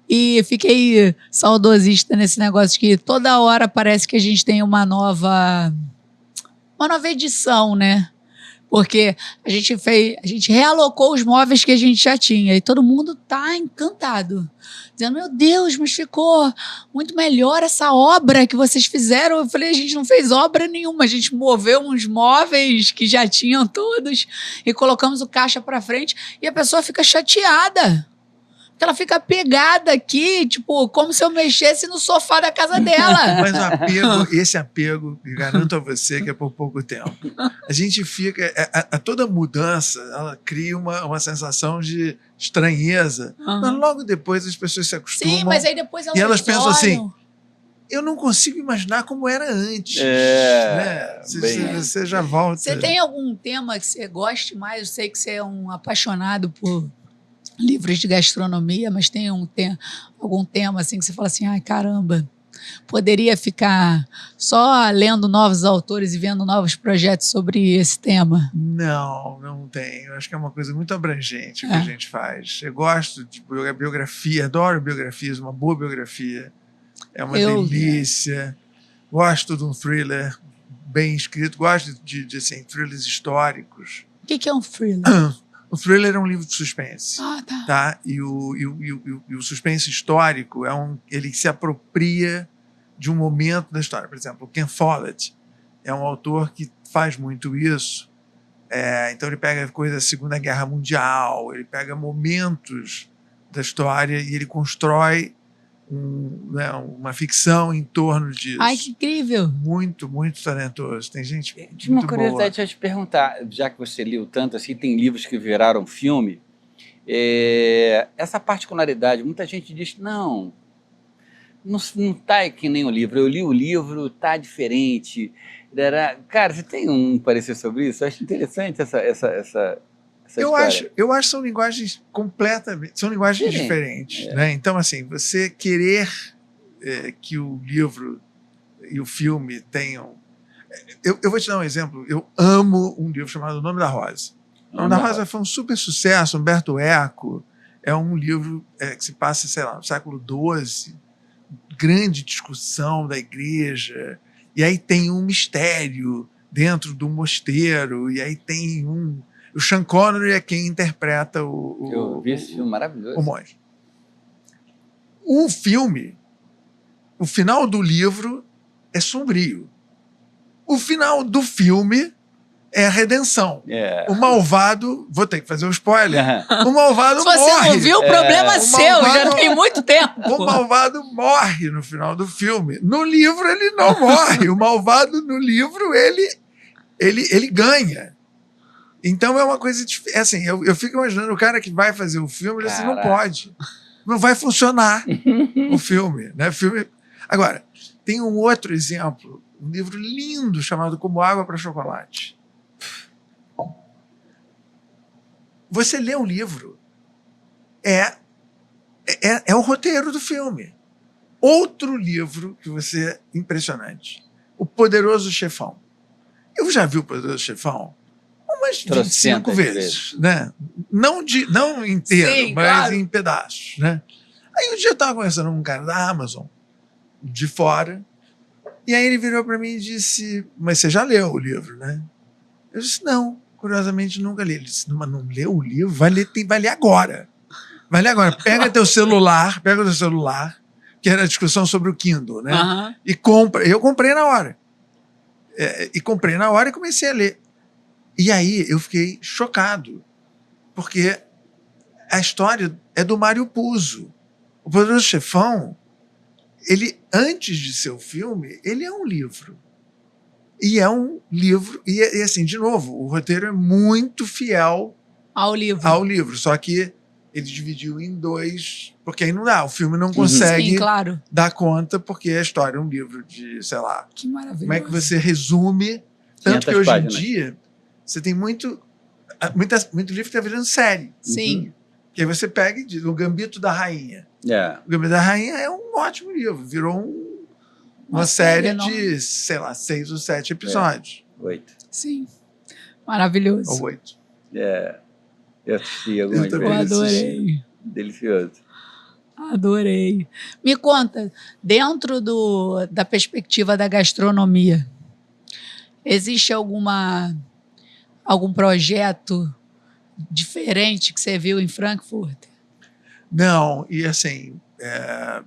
E fiquei saudosista nesse negócio que toda hora parece que a gente tem uma nova edição, né? Porque a gente realocou os móveis que a gente já tinha e todo mundo tá encantado. Dizendo, meu Deus, mas ficou muito melhor essa obra que vocês fizeram. Eu falei, a gente não fez obra nenhuma, a gente moveu uns móveis que já tinham todos e colocamos o caixa para frente e a pessoa fica chateada. Porque ela fica pegada aqui, tipo, como se eu mexesse no sofá da casa dela. Mas esse apego, garanto a você que é por pouco tempo. A gente fica... toda mudança, ela cria uma sensação de estranheza. Mas logo depois as pessoas se acostumam. Sim, mas aí depois e elas pensam assim, eu não consigo imaginar como era antes. Né? Você já volta. Você tem algum tema que você goste mais? Eu sei que você é um apaixonado por livros de gastronomia, mas tem algum tema assim que você fala assim, ai, caramba, poderia ficar só lendo novos autores e vendo novos projetos sobre esse tema? Não tenho. Acho que é uma coisa muito abrangente que a gente faz. Eu gosto de biografia, adoro biografias, uma boa biografia. É uma delícia. Gosto de um thriller bem escrito, gosto de assim, thrillers históricos. O que é um thriller? O thriller é um livro de suspense. Tá. Tá? E o suspense histórico ele se apropria de um momento da história. Por exemplo, o Ken Follett é um autor que faz muito isso. Então ele pega coisas da Segunda Guerra Mundial, ele pega momentos da história e ele constrói uma ficção em torno disso. Ai, que incrível! Muito, muito talentoso. Tem gente Tinha uma muito curiosidade, boa. deixa eu te perguntar, já que você leu tanto assim, tem livros que viraram filme, essa particularidade, muita gente diz, não tá que nem o livro, eu li o livro, tá diferente. Cara, você tem um parecer sobre isso? Eu acho interessante essa história. Eu acho que são linguagens completamente, são linguagens diferentes. Né? Então, assim, você querer que o livro e o filme tenham... Eu vou te dar um exemplo. Eu amo um livro chamado O Nome da Rosa. O Nome da Rosa foi um super sucesso. Humberto Eco é um livro que se passa, sei lá, no século XII, grande discussão da igreja, e aí tem um mistério dentro do mosteiro, e aí tem o Sean Connery é quem interpreta eu vi esse filme maravilhoso. O monge. O filme, o final do livro é sombrio. O final do filme é a redenção. O malvado, vou ter que fazer um spoiler, o malvado morre. Se você não viu, o problema é seu, já tem muito tempo. O malvado morre no final do filme. No livro ele não morre. O malvado no livro ele ganha. Então é uma coisa assim, eu fico imaginando o cara que vai fazer o filme, ele assim, não pode. Não vai funcionar o filme, né? Agora, tem um outro exemplo, um livro lindo chamado Como Água para Chocolate. Você lê um livro, é o roteiro do filme. Outro livro que você impressionante, O Poderoso Chefão. Eu já vi O Poderoso Chefão umas 25 vezes, né? Não inteiro, sim, mas claro, em pedaços, né? Aí um dia eu estava conversando com um cara da Amazon, de fora, e aí ele virou para mim e disse, mas você já leu o livro, né? Eu disse, não, curiosamente nunca li. Ele disse, mas não leu o livro? Vai ler agora. Vai ler agora. Pega teu celular, que era a discussão sobre o Kindle, né? E compra. Eu comprei na hora. E comprei na hora e comecei a ler. E aí eu fiquei chocado, porque a história é do Mário Puzo. O Poderoso Chefão, ele, antes de ser o filme, ele é um livro. E é um livro, e assim, de novo, o roteiro é muito fiel ao livro. Só que ele dividiu em dois, porque aí não dá, o filme não consegue sim, claro, dar conta, porque a história é um livro de, sei lá, que maravilhoso. Como é que você resume, tanto que hoje páginas. Em dia você tem muito livro que está virando série. Sim. Que aí você pega e diz, O Gambito da Rainha. O Gambito da Rainha é um ótimo livro, virou uma série de, sei lá, 6 ou 7 episódios. 8. Sim. Maravilhoso. Ou 8. Eu assisti algumas vezes. Eu adorei. Delicioso. Adorei. Me conta, dentro da perspectiva da gastronomia, existe algum projeto diferente que você viu em Frankfurt? Não, e assim, a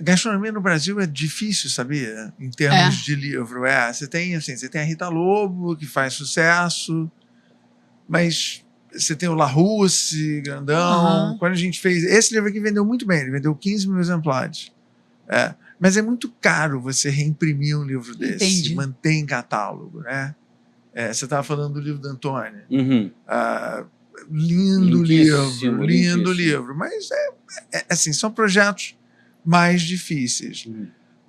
gastronomia no Brasil é difícil, sabia? Em termos de livro. Você tem a Rita Lobo, que faz sucesso, mas você tem o Larousse, grandão. Quando a gente fez... Esse livro aqui vendeu muito bem, ele vendeu 15 mil exemplares. Mas é muito caro você reimprimir um livro desse, Entendi. manter em catálogo, né? Você estava falando do livro da Antônia. Lindo livro. Mas, assim, são projetos mais difíceis.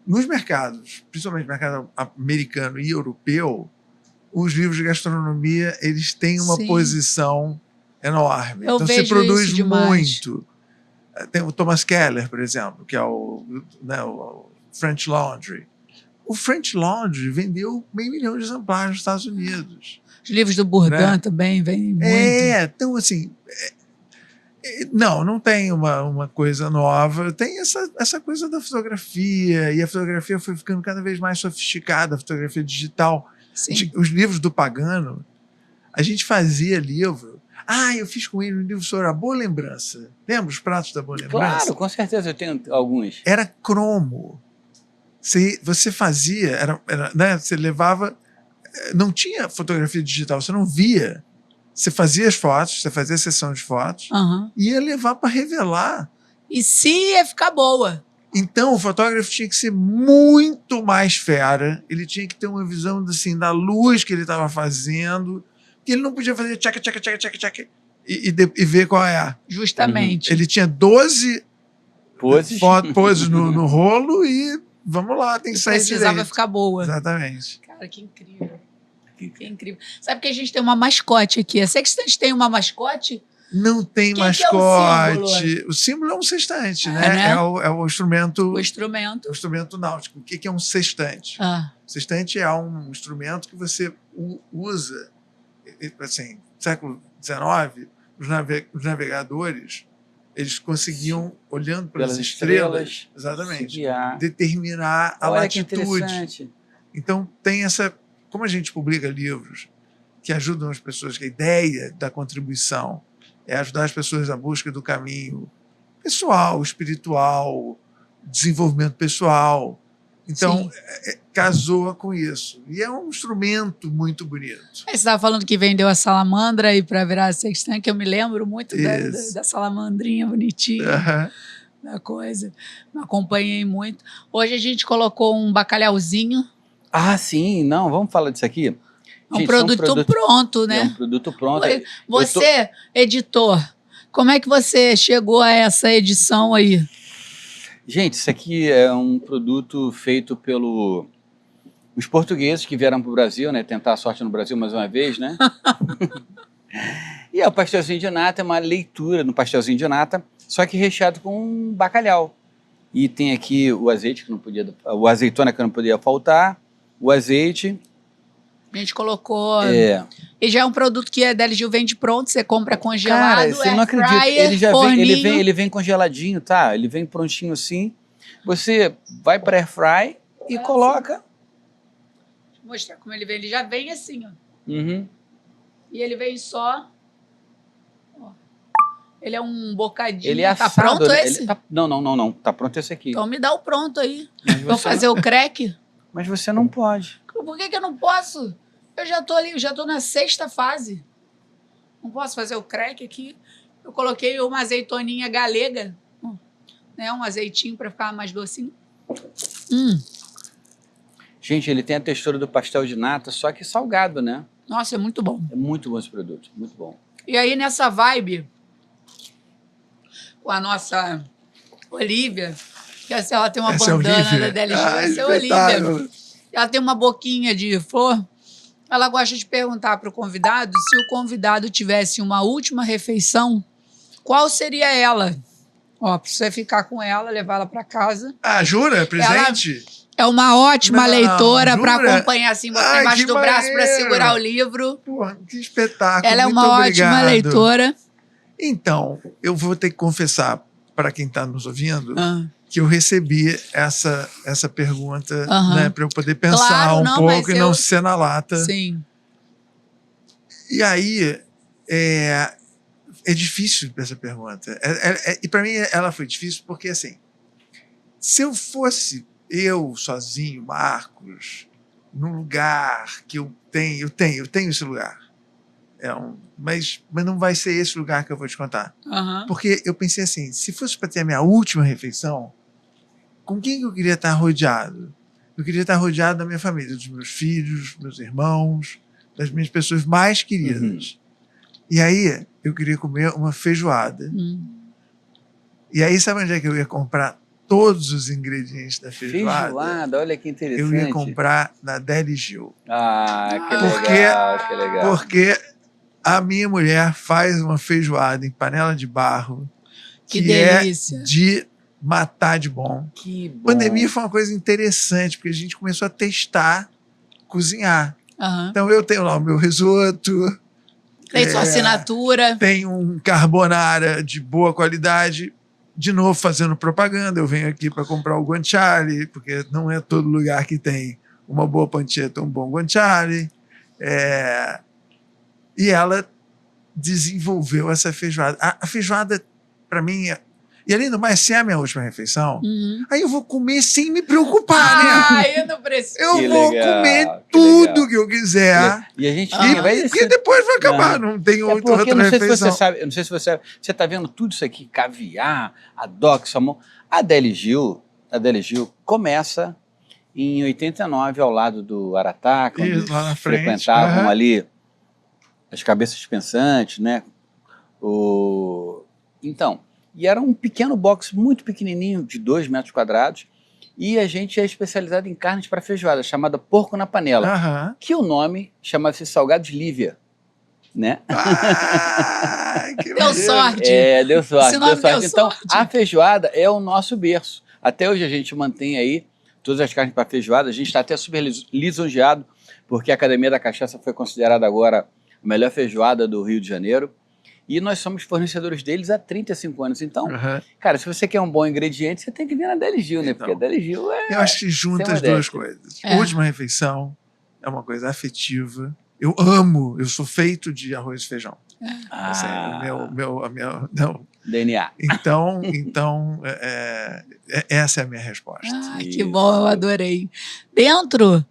nos mercados, principalmente mercado americano e europeu, os livros de gastronomia eles têm uma Sim. posição enorme. Eu Então se vejo produz isso demais. muito. Tem o Thomas Keller, por exemplo, que é o French Laundry. O French Laundry vendeu 500 mil exemplares nos Estados Unidos. Os livros do Bourdain Né? também vêm muito. Então assim, não tem uma coisa nova, tem essa coisa da fotografia, e a fotografia foi ficando cada vez mais sofisticada, a fotografia digital. Sim. Os livros do Pagano, a gente fazia livro. Eu fiz com ele um livro sobre a Boa Lembrança. Lembra os pratos da Boa Lembrança? Claro, com certeza eu tenho alguns. Era cromo. Você fazia, né, você levava. Não tinha fotografia digital, você não via. Você fazia as fotos, você fazia a sessão de fotos, Aham. e ia levar para revelar. E se ia ficar boa. Então, o fotógrafo tinha que ser muito mais fera, ele tinha que ter uma visão assim, da luz que ele estava fazendo, que ele não podia fazer tchaca, tchaca, tchaca, tchaca, tchaca, e ver qual é. Justamente. Ele tinha 12 Poses. poses no rolo e vamos lá, tem que sair Precisava direito. ficar boa. Exatamente. Cara, que incrível. Que incrível. Sabe que a gente tem uma mascote aqui? A Sextante tem uma mascote? Não tem Que é o mascote. O símbolo é um sextante, né? né? É o instrumento. O instrumento. É o instrumento náutico. O que é um sextante? Sextante é um instrumento que você usa, assim, no século XIX, os navegadores, eles conseguiam, olhando para as Pelas estrelas, exatamente, guiar. determinar a Olha que latitude. interessante. Então, tem essa... Como a gente publica livros que ajudam as pessoas, que a ideia da contribuição é ajudar as pessoas na busca do caminho pessoal, espiritual, desenvolvimento pessoal. Então, casou com isso. E é um instrumento muito bonito. Você estava falando que vendeu a salamandra aí para virar a Sextante, que eu me lembro muito da salamandrinha bonitinha, da coisa. Me acompanhei muito. Hoje a gente colocou um bacalhauzinho. Sim, não, vamos falar disso aqui. É um produto pronto, né? É um produto pronto. Você, editor, como é que você chegou a essa edição aí? Gente, isso aqui é um produto feito os portugueses que vieram para o Brasil, né? Tentar a sorte no Brasil mais uma vez, né? E o pastelzinho de nata é uma leitura no pastelzinho de nata, só que recheado com bacalhau. E tem aqui o azeite, o azeitona que não podia faltar, o azeite. A gente colocou... E já é um produto que a Deli Gil vende pronto, você compra congelado, Cara, você não acredita, ele vem congeladinho, tá? Ele vem prontinho assim. Você vai para air fry e coloca. Vou mostrar como ele vem. Ele já vem assim, ó. Uhum. E ele vem só... Ó. Ele é um bocadinho. Ele é assado, tá pronto né? esse? Não. Tá pronto esse aqui. Então me dá o pronto aí. Vou fazer o crack. Mas você não pode. Por que eu não posso? Eu já tô ali, eu já tô na 6ª fase. Não posso fazer o crack aqui. Eu coloquei uma azeitoninha galega, né? Um azeitinho para ficar mais docinho. Gente, ele tem a textura do pastel de nata, só que salgado, né? Nossa, é muito bom. É muito bom esse produto, muito bom. E aí, nessa vibe, com a nossa Olivia, que assim, ela tem uma bandana da Deli Gil, essa é a Olivia. Ela tem uma boquinha de flor. Ela gosta de perguntar para o convidado se o convidado tivesse uma última refeição, qual seria ela? Ó, para você ficar com ela, levar ela para casa. Jura? Presente? É uma ótima leitora para jura? acompanhar assim, botar embaixo do braço para segurar o livro. Porra, que espetáculo. Ela é muito uma obrigado. ótima leitora. Então, eu vou ter que confessar para quem está nos ouvindo que eu recebi essa pergunta, né, para eu poder pensar pouco e não ser na lata. Sim. E aí, é difícil essa pergunta. E para mim ela foi difícil porque, assim, se eu fosse eu sozinho, Marcos, num lugar que eu tenho esse lugar. Mas não vai ser esse lugar que eu vou te contar. Porque eu pensei assim, se fosse para ter a minha última refeição, com quem eu queria estar rodeado? Eu queria estar rodeado da minha família, dos meus filhos, meus irmãos, das minhas pessoas mais queridas. E aí, eu queria comer uma feijoada. E aí, sabe onde é que eu ia comprar todos os ingredientes da feijoada, Feijoada, olha que interessante. eu ia comprar na Deli Gil. Ah, que Porque- legal, que legal. Porque a minha mulher faz uma feijoada em panela de barro Que é delícia. de matar de bom. Que bom. A pandemia foi uma coisa interessante, porque a gente começou a testar cozinhar. Aham. Então eu tenho lá o meu risoto, Tem sua assinatura. tenho um carbonara de boa qualidade. De novo, fazendo propaganda, eu venho aqui para comprar o guanciale, porque não é todo lugar que tem uma boa pancetta, um bom guanciale. E ela desenvolveu essa feijoada. A feijoada, para mim, e além do mais, se é a minha última refeição, Uhum. aí eu vou comer sem me preocupar, né? Ah, eu não preciso. Eu Que vou legal, comer que tudo legal. que eu quiser. E a gente Ah, vai Porque depois vai acabar, não tem É outra porque, eu não sei se refeição. você sabe, eu não sei se você sabe, você está vendo tudo isso aqui, caviar, adoc, salmão. A Deli Gil começa em 89, ao lado do Aratá, quando Isso, eles lá na frente. frequentavam Aham. ali as cabeças pensantes, né? Então, e era um pequeno box muito pequenininho, de 2 metros quadrados, e a gente é especializado em carnes para feijoada, chamada Porco na Panela, Aham. que o nome chama-se Salgados Lívia, né? Ah, que Deu maneiro. sorte. Deu sorte, Esse nome deu Então, sorte. a feijoada é o nosso berço. Até hoje a gente mantém aí todas as carnes para feijoada. A gente está até super lisonjeado, porque a Academia da Cachaça foi considerada agora a melhor feijoada do Rio de Janeiro. E nós somos fornecedores deles há 35 anos. Então, Aham. cara, se você quer um bom ingrediente, você tem que vir na Deli Gil, né? Então. Porque a Deli Gil Eu acho que junta sem as duas modéstia. coisas. É. Última refeição é uma coisa afetiva. Eu sou feito de arroz e feijão. Assim, não. DNA. Então essa é a minha resposta. Ah, que bom, eu adorei. Dentro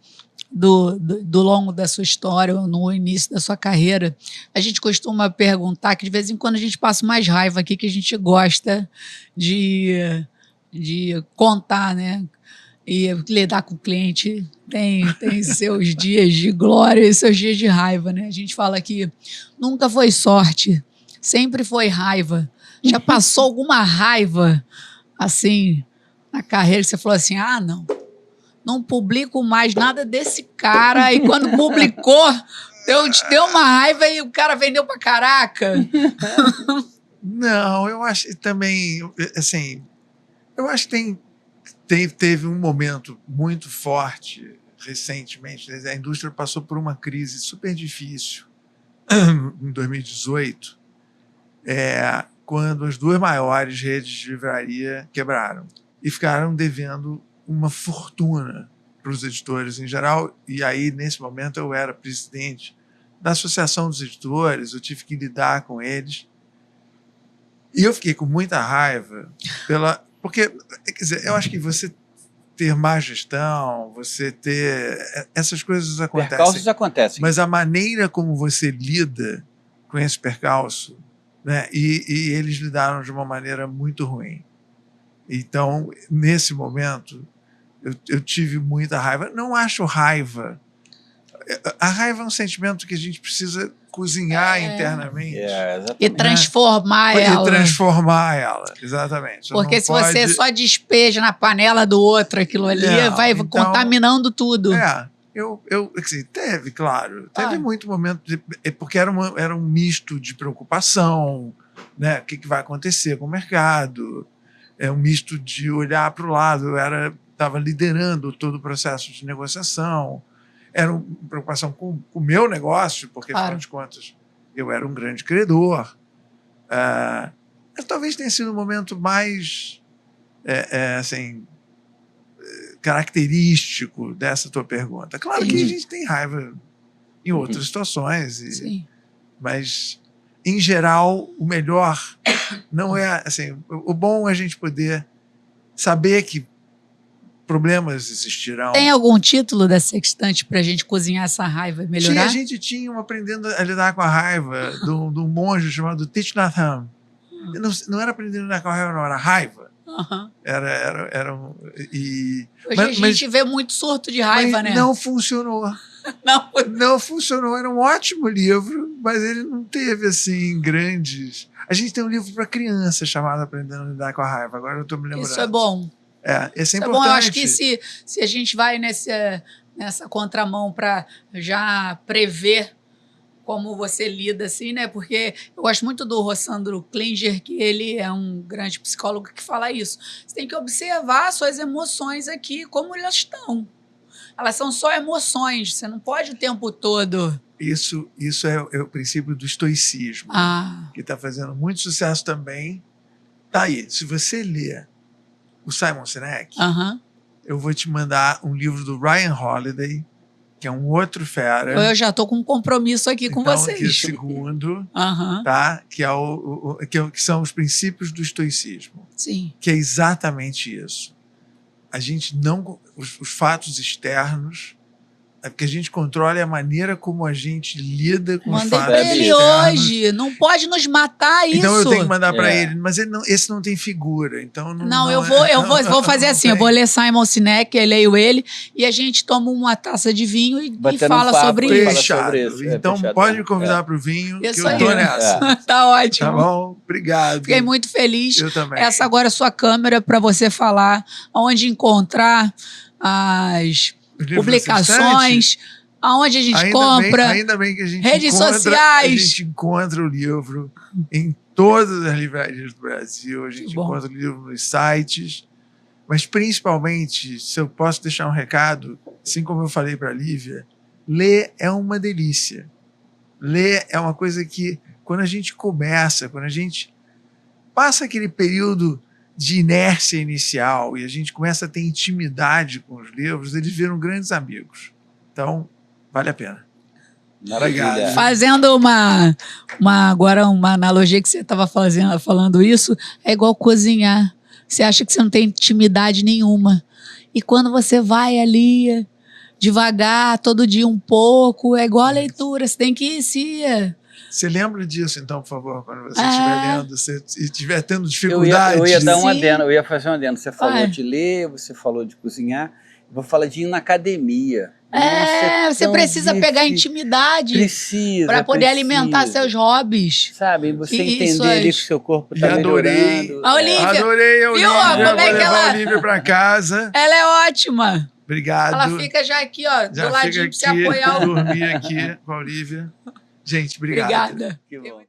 do longo da sua história, ou no início da sua carreira, a gente costuma perguntar, que de vez em quando a gente passa mais raiva aqui, que a gente gosta de contar, né? E lidar com o cliente tem seus dias de glória e seus dias de raiva, né? A gente fala que nunca foi sorte, sempre foi raiva. Já passou alguma raiva, assim, na carreira, que você falou assim, não publico mais nada desse cara, e quando publicou, deu uma raiva e o cara vendeu pra caraca? Não, eu acho também, assim, eu acho que teve um momento muito forte recentemente. A indústria passou por uma crise super difícil em 2018, quando as 2 maiores redes de livraria quebraram e ficaram devendo uma fortuna para os editores em geral. E aí, nesse momento, eu era presidente da Associação dos Editores, eu tive que lidar com eles. E eu fiquei com muita raiva porque, quer dizer, eu acho que você ter má gestão, você ter... Essas coisas acontecem. Percalços acontecem. Mas a maneira como você lida com esse percalço, né? E eles lidaram de uma maneira muito ruim. Então, nesse momento, eu tive muita raiva. Não acho raiva. A raiva é um sentimento que a gente precisa cozinhar internamente. Exatamente. E transformar E ela. transformar ela, exatamente. Você Porque não se você só despeja na panela do outro aquilo ali, Não, vai então- contaminando tudo. Assim, teve, claro. Teve Ah. muito momento, porque era um misto de preocupação, né? O que vai acontecer com o mercado? É um misto de olhar para o lado. Eu estava liderando todo o processo de negociação. Era uma preocupação com o meu negócio, porque, Claro. afinal de contas, eu era um grande credor. Mas talvez tenha sido o momento mais assim, característico dessa tua pergunta. Claro que a gente tem raiva em outras situações, Sim. mas, em geral, o melhor não é... Assim, o bom é a gente poder saber que problemas existirão. Tem algum título da Sextante pra gente cozinhar essa raiva e melhorar? A gente tinha um Aprendendo a Lidar com a Raiva, de um monge chamado Thich Nhat Hanh. Não era Aprendendo a Lidar com a Raiva, não, era raiva. Aham. Era um... Hoje Mas- a gente vê muito surto de raiva, mas né? não funcionou. Não. Não funcionou. Era um ótimo livro, mas ele não teve, assim, grandes... A gente tem um livro para criança chamado Aprendendo a Lidar com a Raiva. Agora eu estou me lembrando. Isso é bom. Esse é Tá importante. bom, eu acho que se a gente vai nessa contramão para já prever como você lida, assim, né? Porque eu gosto muito do Rossandro Klinger, que ele é um grande psicólogo que fala isso. Você tem que observar suas emoções aqui, como elas estão. Elas são só emoções, você não pode o tempo todo... Isso é o princípio do estoicismo, que está fazendo muito sucesso também. Tá aí, se você ler o Simon Sinek, eu vou te mandar um livro do Ryan Holiday, que é um outro fera. Eu já estou com um compromisso aqui com vocês. Que é o segundo, tá? Que são os princípios do estoicismo. Sim. Que é exatamente isso. A gente não... Os fatos externos... É porque a gente controla a maneira como a gente lida com os fatos externos. Mandei pra ele hoje. Não pode nos matar isso. Então eu tenho que mandar para ele. Mas esse não tem figura. Então eu vou fazer assim. Eu vou ler Simon Sinek, eu leio ele, e a gente toma uma taça de vinho e fala sobre isso. Então pode me convidar para o vinho, que eu tô nessa. Tá ótimo. Tá bom? Obrigado. Fiquei muito feliz. Eu também. Essa agora é a sua câmera para você falar onde encontrar as... publicações, aonde a gente compra, ainda bem que a gente redes sociais. A gente encontra o livro em todas as livrarias do Brasil, a gente encontra o livro nos sites, mas principalmente, se eu posso deixar um recado, assim como eu falei para a Lívia, ler é uma delícia. Ler é uma coisa que, quando a gente começa, quando a gente passa aquele período de inércia inicial e a gente começa a ter intimidade com os livros, eles viram grandes amigos. Então, vale a pena. Maravilha. Fazendo agora uma analogia que você estava falando isso, é igual cozinhar. Você acha que você não tem intimidade nenhuma. E quando você vai ali, devagar, todo dia um pouco, é igual a leitura, você tem que se... Você lembra disso, então, por favor, quando você estiver lendo, se estiver tendo dificuldade? Eu ia dar um adendo, eu ia fazer um adendo. Você falou de ler, você falou de cozinhar, eu vou falar de ir na academia. Você precisa pegar intimidade para poder alimentar seus hobbies. Sabe, você entender ali que o seu corpo está melhorando. A Olivia. Adorei a Olivia. Viu? Como é que ela... a Olivia para casa. Ela é ótima. Obrigado. Ela fica já aqui, ó, do ladinho para você apoiar. Dormir aqui com a Olivia. Gente, obrigado. Obrigada. Que bom.